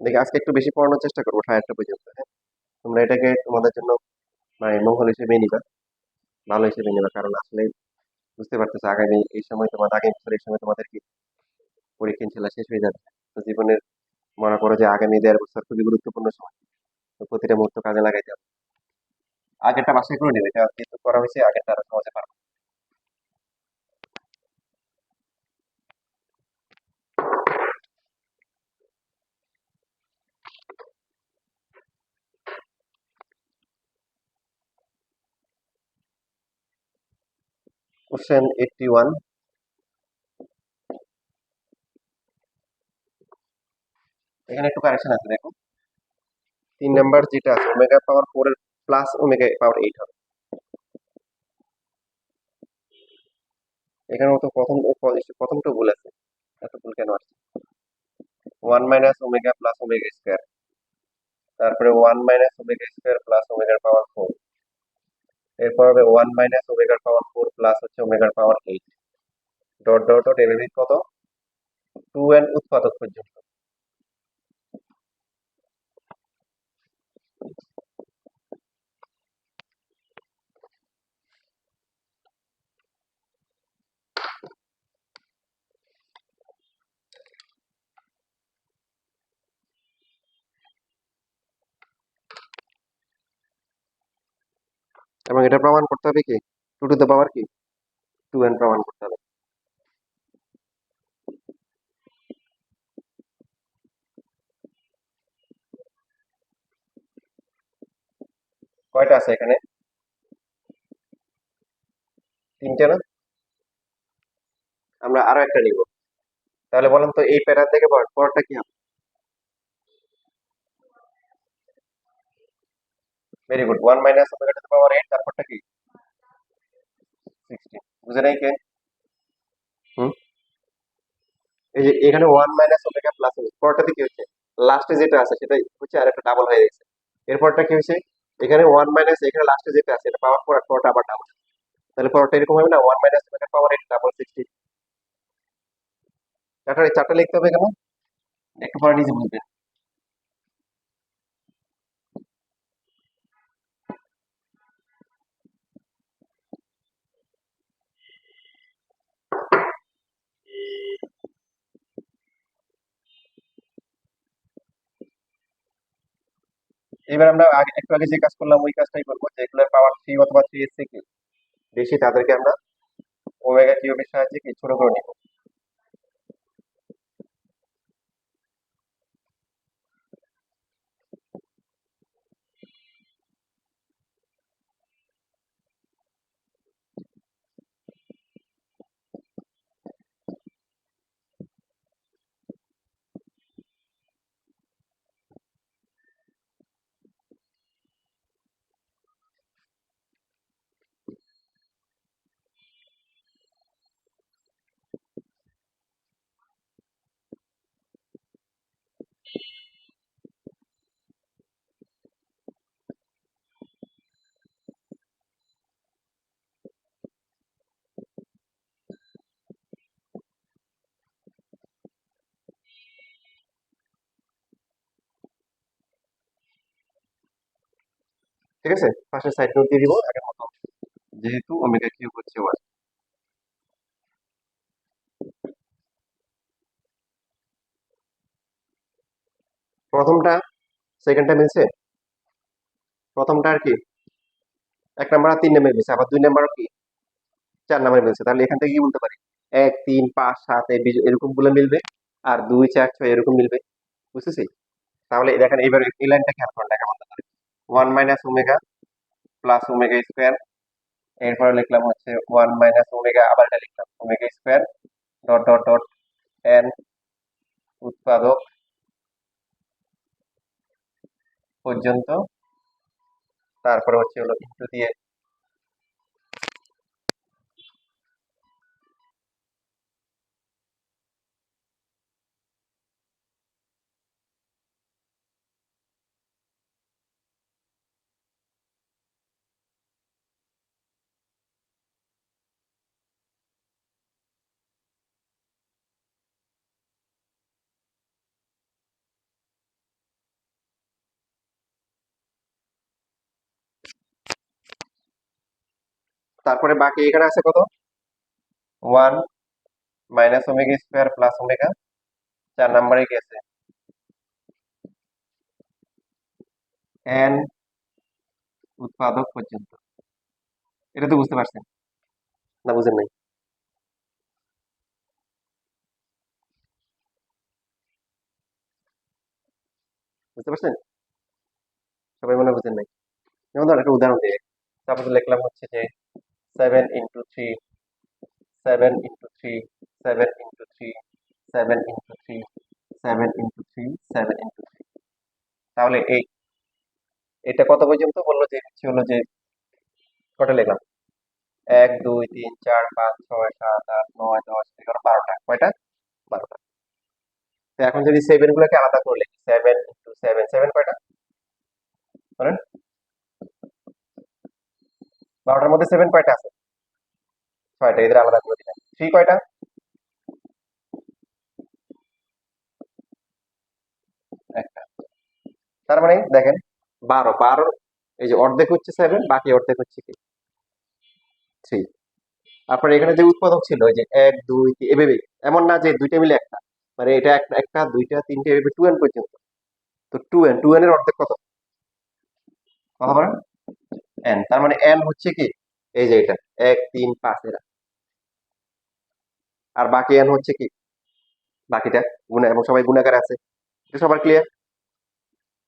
দেখি আজকে একটু বেশি পড়ানোর চেষ্টা করবো 8:30 পর্যন্ত, হ্যাঁ? তোমরা এটাকে তোমাদের জন্য মানে মঙ্গল হিসেবে নিবা, ভালো হিসেবে নিবা, কারণ আসলে বুঝতে পারতেছো আগামী এই সময় তোমাদের, আগামী বছর এই সময় তোমাদের কি পরীক্ষা ইনশাল্লাহ শেষ হয়ে যাবে। তো জীবনের মনে করো যে আগামী 1.5 বছর খুবই গুরুত্বপূর্ণ সময়। তো প্রতিটা মুহূর্ত কাজে লাগাইতে হবে। আগেরটা বাসায় করে নেবে, এটা যেহেতু করা হয়েছে আগেরটা আরো সহজে পারবে। কোশ্চেন 81, এখানে একটু কারেকশন আছে দেখো। 3 নাম্বার যেটা আছে ওমেগা পাওয়ার 4 এর প্লাস ওমেগা পাওয়ার 8 হবে। এখানে তো প্রথমটা ভুল আছে, এত ভুল কেন আসছে? 1 - ওমেগা প্লাস ওমেগা স্কোয়ার, তারপরে 1 - ওমেগা স্কোয়ার প্লাস ওমেগার পাওয়ার 4, এরপর হবে 1 - ওমেগার পাওয়ার 4 প্লাস হচ্ছে ওমেগার পাওয়ার 8, ডট ডট ডট এভাবে কত 2n উৎপাদক পর্যন্ত। এবং এটা প্রমাণ করতে হবে কি 2 টু দ্য পাওয়ার কি 2n প্রমাণ করতে হবে। কয়টা আছে এখানে? 3টে না? আমরা আরো একটা নিব। তাহলে বলেন তো এই প্যাটার্ন থেকে পরেরটা কি হবে? Very good, 1 - omega to the power 8, তারপরটা কি 16। বুঝে নাই কে? হুম, এই যে এখানে 1 - ওমেগা প্লাস পরেরটাতে কি হচ্ছে, লাস্টে যেটা আছে সেটা হচ্ছে আর একটা ডাবল হয়ে গেছে। এরপরটা কি হচ্ছে, এখানে 1 মাইনাস, এখানে লাস্টে যেটা আছে এটা পাওয়ার পর পরটা আবার ডাবল। তাহলে পরটা এরকম হবে না, 1 - ওমেগা পাওয়ার 8 ডাবল 16। চারটা লিখতে হবে কেন, একটু পরে নিজে বুঝবে। এবার আমরা একটু আগে যে কাজ করলাম ওই কাজটাই করবো, যেগুলোর পাওয়ার 3 অথবা 3 এর থেকে বেশি তাদেরকে আমরা ওমেগা কিউবের সাহায্যে কি ছোট করে নিব। ঠিক আছে, পাশে সাইড নোট দিয়ে দিব আগের মতো, যেহেতু ওমেগা কিউব হচ্ছে 1। প্রথমটা সেকেন্ডটা মিলছে, প্রথমটা আর কি 1 নাম্বার আর 3 নাম্বার মিলছে, আবার 2 নাম্বার কি 4 নাম্বার মিলছে। তাহলে এখান থেকে কি বলতে পারি, 1 3 5 7 এরকম গুলো মিলবে, আর 2 4 6 এরকম মিলবে। বুঝতেছি? তাহলে দেখেন এবার এই লাইনটা খেয়াল করেন লেখা বন্ধ করে, 1 - ওমেগা প্লাস ওমেগা স্কোয়ার, এরপরে লিখলাম হচ্ছে 1 - ওমেগা, আবার এটা লিখলাম omega square dot dot dot N উৎপাদক পর্যন্ত, তারপরে হচ্ছে হলো ইনটু দিয়ে তারপরে বাকি এখানে আছে কত, 1 minus omega square plus omega, 4 নম্বরে গেছে n উৎপাদক পর্যন্ত। এটা তো বুঝতে পারছেন না, বুঝেন নাই? বুঝতে পারছেন? সবাই মনে হয় বুঝেন নাই। যেমন ধর একটা উদাহরণ দিয়ে, তারপর লিখলাম হচ্ছে যে 7 × 3, 7 × 3, 7 × 3, 7 × 3, 7 × 3, 7 × 3। তাহলে এটা কত পর্যন্ত বললো, যে হলো যে কটা লিখলাম, 1 2 3 4 5 6 7 8 9 10 11 12টা, কয়টা, 12টা। তো এখন যদি সেভেন গুলোকে আলাদা করে লিখি, 7 × 7, 7 কয়টা বলেন, 12টার মধ্যে 7 কয়টা আছে, 6টা, এদের আলাদা করে দিলাম। 3 কয়টা, একটা। তার মানে দেখেন 12 এই যে অর্ধেক হচ্ছে 7, বাকি অর্ধেক হচ্ছে কি 3। তারপরে এখানে যে উৎপাদক ছিল ওই যে 1 2 3 এভাবে, এমন না যে দুইটা মিলে একটা, মানে এটা একটা একটা দুইটা তিনটে এভাবে 2n পর্যন্ত। তো 2n এর অর্ধেক কত, কথা বলেন, n। তার মানে n হচ্ছে কি, এই যে এটা 1 3 5 এরা, আর বাকি n হচ্ছে কি, বাকিটা গুণা, এবং সবাই গুণাকার আছে, এটা সবার ক্লিয়ার।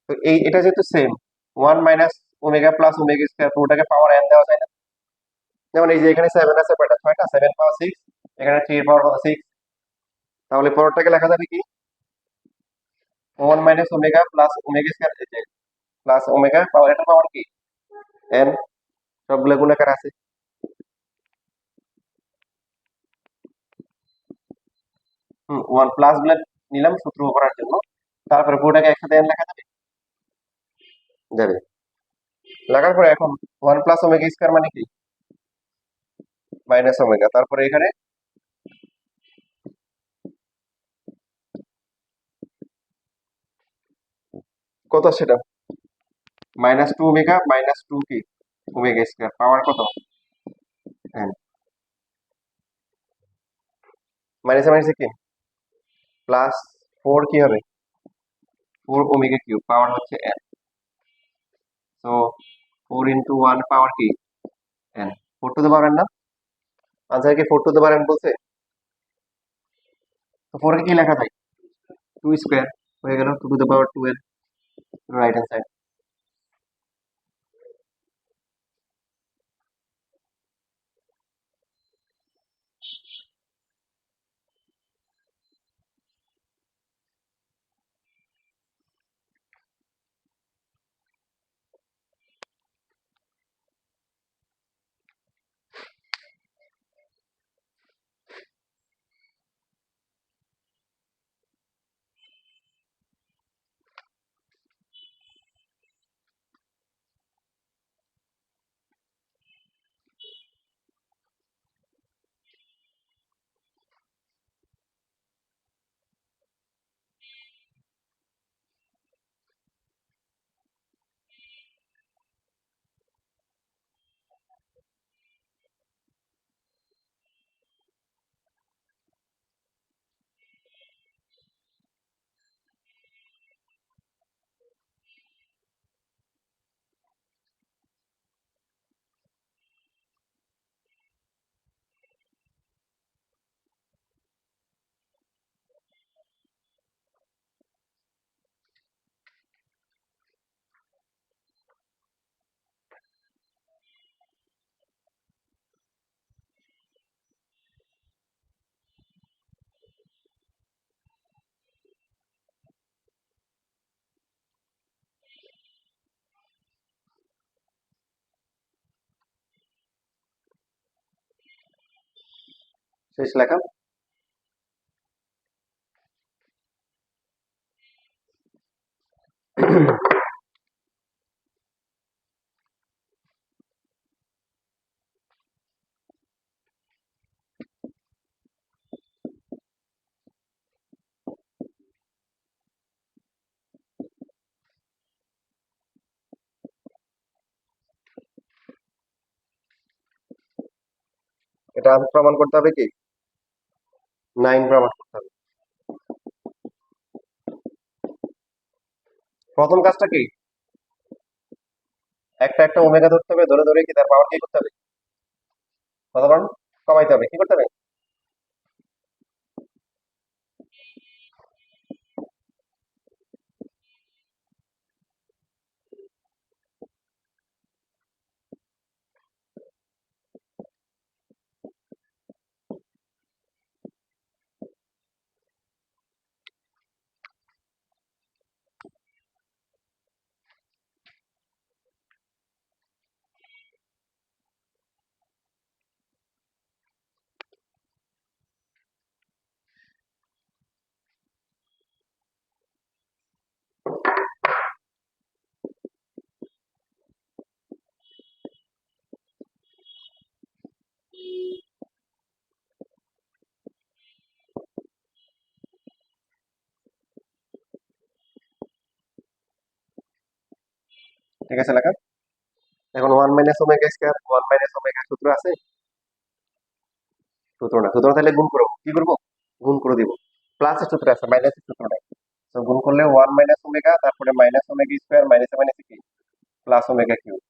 তো এটা যেহেতু same, 1 minus omega plus omega square, তো ওটাকে পাওয়ার n দেওয়া যায় না? যেমন এই যে এখানে 7 আছে কয়টা, 6টা, 7 পাওয়ার 6, এখানে 3 এর পাওয়ার 6। তাহলে পরেরটাকে লেখা যাবে কি, 1 minus omega plus omega square, plus omega power, এটা পাওয়ার কি n, সবগুলো গুণাকার আছে। 1 প্লাস গুলো নিলাম সূত্র করার জন্য, তারপরে পুরোটাকে একসাথে n লেখা যাবে, যাবে। লেখার পরে এখন 1 প্লাস ওমেগা স্কয়ার মানে কি, মাইনাস ওমেগা, তারপরে এখানে কত সেটা, -2 ওমেগা -2 কি ওমেগা স্কয়ার, পাওয়ার কত n, মাইনাসে মাইনাসে কি প্লাস 4 কি হবে, 4 ওমেগা কিউব, পাওয়ার হচ্ছে n। সো 4 × 1 পাওয়ার কি n, 4 to the power n না, আনসার কি 4 টু দ্য পাওয়ার n বলছে? তো 4 কে কি লেখা যায়, 2 স্কয়ার হয়ে গেল, 2 to the power 2n, right hand side. শেষ লেখা। এটা প্রমাণ করতে হবে কি, 9 প্রমাণ করতে হবে। প্রথম কাজটা কি, একটা একটা ওমেগা ধরতে হবে, ধরে ধরে কি তার পাওয়ার কি করতে হবে, কতবার কমাইতে হবে, কি করতে হবে। ঠিক আছে লেখা। এখন 1 - ওমেগা স্কয়ার, 1 - ওমেগা সূত্র আছে, সূত্র না, সূত্র তাহলে গুণ করবো, কি করবো, গুণ করে দিব। প্লাসের সূত্র আছে, মাইনাসের সূত্র নাই। তো গুণ করলে 1 - ওমেগা, তারপরে -ওমেগা স্কয়ার, মাইনাসে মাইনাসে কি, +ওমেগা কিউব।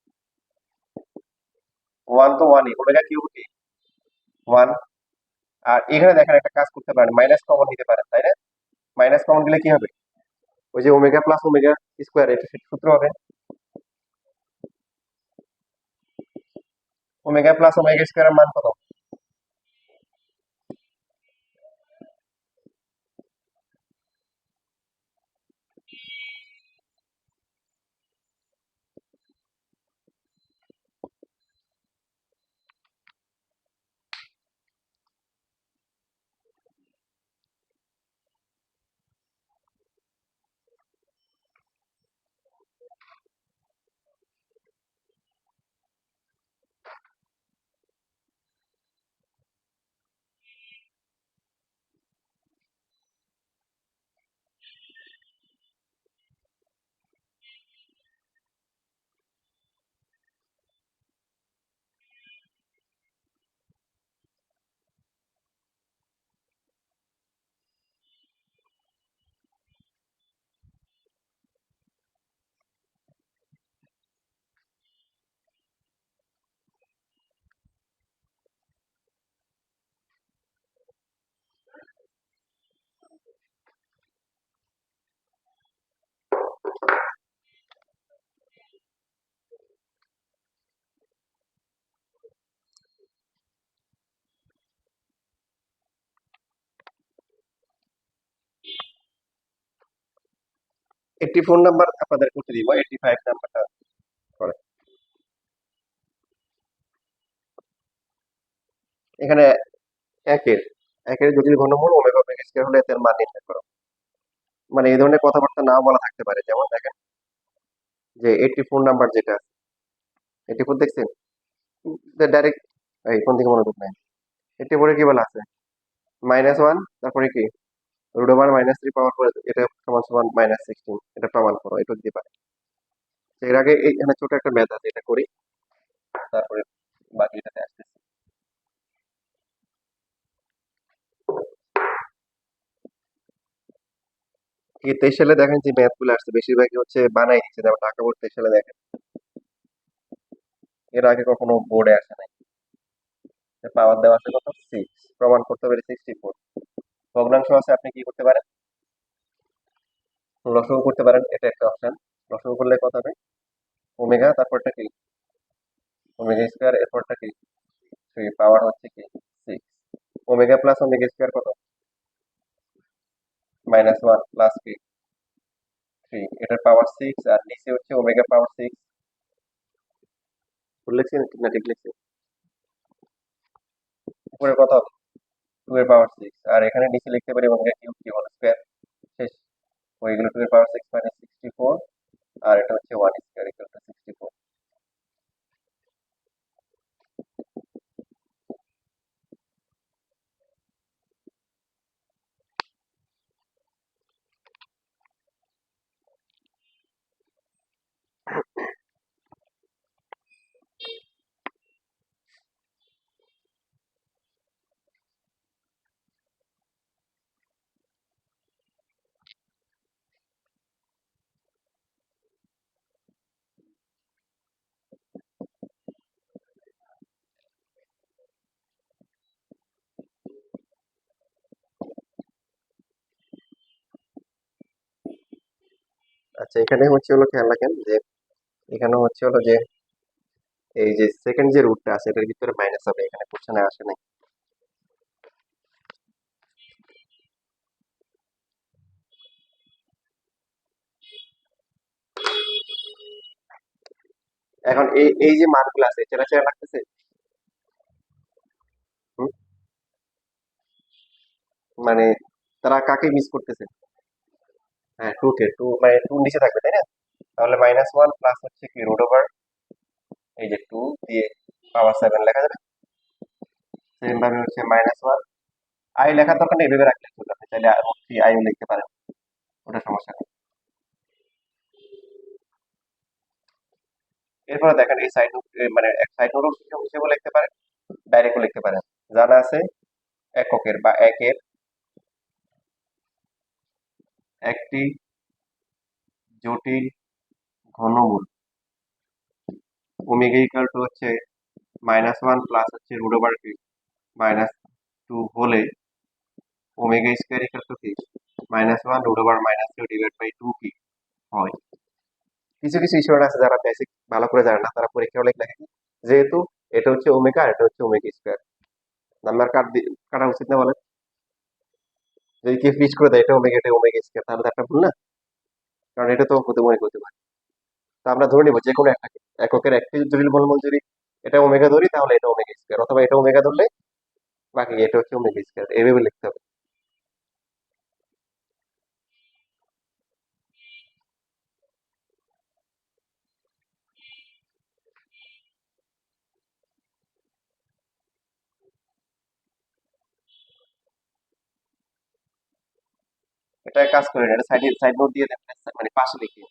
1 তো 1ই, ওমেগা কিউব কি 1। আর এখানে দেখেন একটা কাজ করতে পারেন, মাইনাস কমন নিতে পারেন, তাই না। মাইনাস কমন দিলে কি হবে, ওই যে ওমেগা+ওমেগা স্কয়ার, এটা সেটা সূত্র হবে। ওমেগা+ওমেগা স্কয়ারের মান কত, একটি ফোন নাম্বার আপনাদের করতে দিব, 85 নাম্বারটা করে। এখানে একের একের জটিল ঘনমূল ওমেগা ওমেগা স্কয়ার হলে এদের মান নির্ণয় করো। মানে এই ধরনের কথাবার্তা নাও বলা থাকতে পারে, যেমন দেখেন যে 84 নাম্বার যেটা আছে, 84 দেখছেন, ডাইরেক্ট, এই কোন দিকে মনোযোগ নাই, 84 কি বলা আছে, -1, তারপরে কি √−3 পাওয়ার 4, এটা সমান সমান -16, এটা প্রমাণ করো, এটা দিতে পারে। তো এর আগে এখানে ছোট একটা ম্যাথ আছে, এটা করি, তারপরে বাকি এটাতে আসতেছি। এই 23 সালে দেখেন যে ম্যাথ গুলো আসছে বেশিরভাগই হচ্ছে বানাই দিচ্ছে, যেমন ঢাকা বোর্ড 23 সালে দেখেন, এর আগে কখনো বোর্ডে আসে নাই। পাওয়ার দেওয়া আছে কত, 6, প্রমাণ করতে পারি 64। ভগ্নাংশ আছে, আপনি কি করতে পারেন, লসাগু করতে পারেন, এটা একটা অপশন। লসাগু করলে কত হবে, ওমেগা, তারপরটা কি ওমেগা স্কয়ার, এরপরটা কি 3, পাওয়ার হচ্ছে কি 6। ওমেগা+ওমেগা স্কয়ার কত, -1 প্লাস কি 3, এটার পাওয়ার 6, আর নিচে হচ্ছে ওমেগা পাওয়ার 6। ভুল লিখছি না ঠিক লিখছি, উপরে কত হবে 2 এর পাওয়ার 6, আর এখানে নিচে লিখতে পারি ওমেগা কিউব কি হোল স্কয়ার, শেষ। ওইগুলো 2 এর পাওয়ার 6 মানে 64, আর এটা হচ্ছে 1 স্কয়ার = 64। আচ্ছা, এখানে হচ্ছে হলো খেয়াল রাখেন যে এখানে হচ্ছে হলো যে এই যে সেকেন্ড যে রুটটা আছে এটার ভিতরে মাইনাস হবে, এখানে কোশ্চেনে আসে নাই। এখন এই এই যে মানগুলো আছে চেনা চেনা লাগতেছে। হুম? মানে তারা কাকে মিস করতেছে? হ্যাঁ, টু কে, টু মানে টু নিচে থাকবে তাই না? তাহলে -1 প্লাস হচ্ছে কি রুট ওভার এই যে টু দিয়ে পাওয়ার 7 লেখা যাবে। সেম ভাবে হচ্ছে -1 আই লেখার দরকার নেই, এভাবে রাখলে চলবে, আপনি চাইলে থ্রি আইও লিখতে পারেন, ওটা সমস্যা নেই। এরপরে দেখেন এই সাইড নোট, মানে সাইড নোট হিসেবে লিখতে পারেন, ডাইরেক্টও লিখতে পারেন। জানা আছে এককের বা একের একটি জটিল ঘনমূল ওমেগা ইকুয়াল টু হচ্ছে -1 প্লাস হচ্ছে রুট ওভার কি -2 হলে ওমেগা স্কয়ার ইকুয়াল টু কি -1 রুট ওভার -2 ডিভাইড বাই 2 কি হয়। কিছু কিছু স্টুডেন্ট আছে যারা বেসিক ভালো করে জানে না, তারা পরীক্ষা হলে লেখে কি, যেহেতু এটা হচ্ছে ওমেগা এটা হচ্ছে ওমেগা স্কয়ার, নাম্বার কাটা উচিত না বলেন? যদি কেউ ফিক্স করে দেয় এটা ওমেগা এটা ওমেগা স্কয়ার, তাহলে তো একটা ভুল না? কারণ এটা তো হতে মনে করতে পারে। তো আমরা ধরে নিব যে কোনো একটাকে, এককের একটি জটিল বর্গমূল যদি এটা ওমেগা ধরি তাহলে এটা ওমেগা স্কয়ার, অথবা এটা ওমেগা ধরলে বাকি এটা হচ্ছে ওমেগা স্কয়ার, এভাবে লিখতে হবে। এটা কাজ করে না, এটা সাইড সাইড নোট দিয়ে দেন, মানে পাশে লিখে।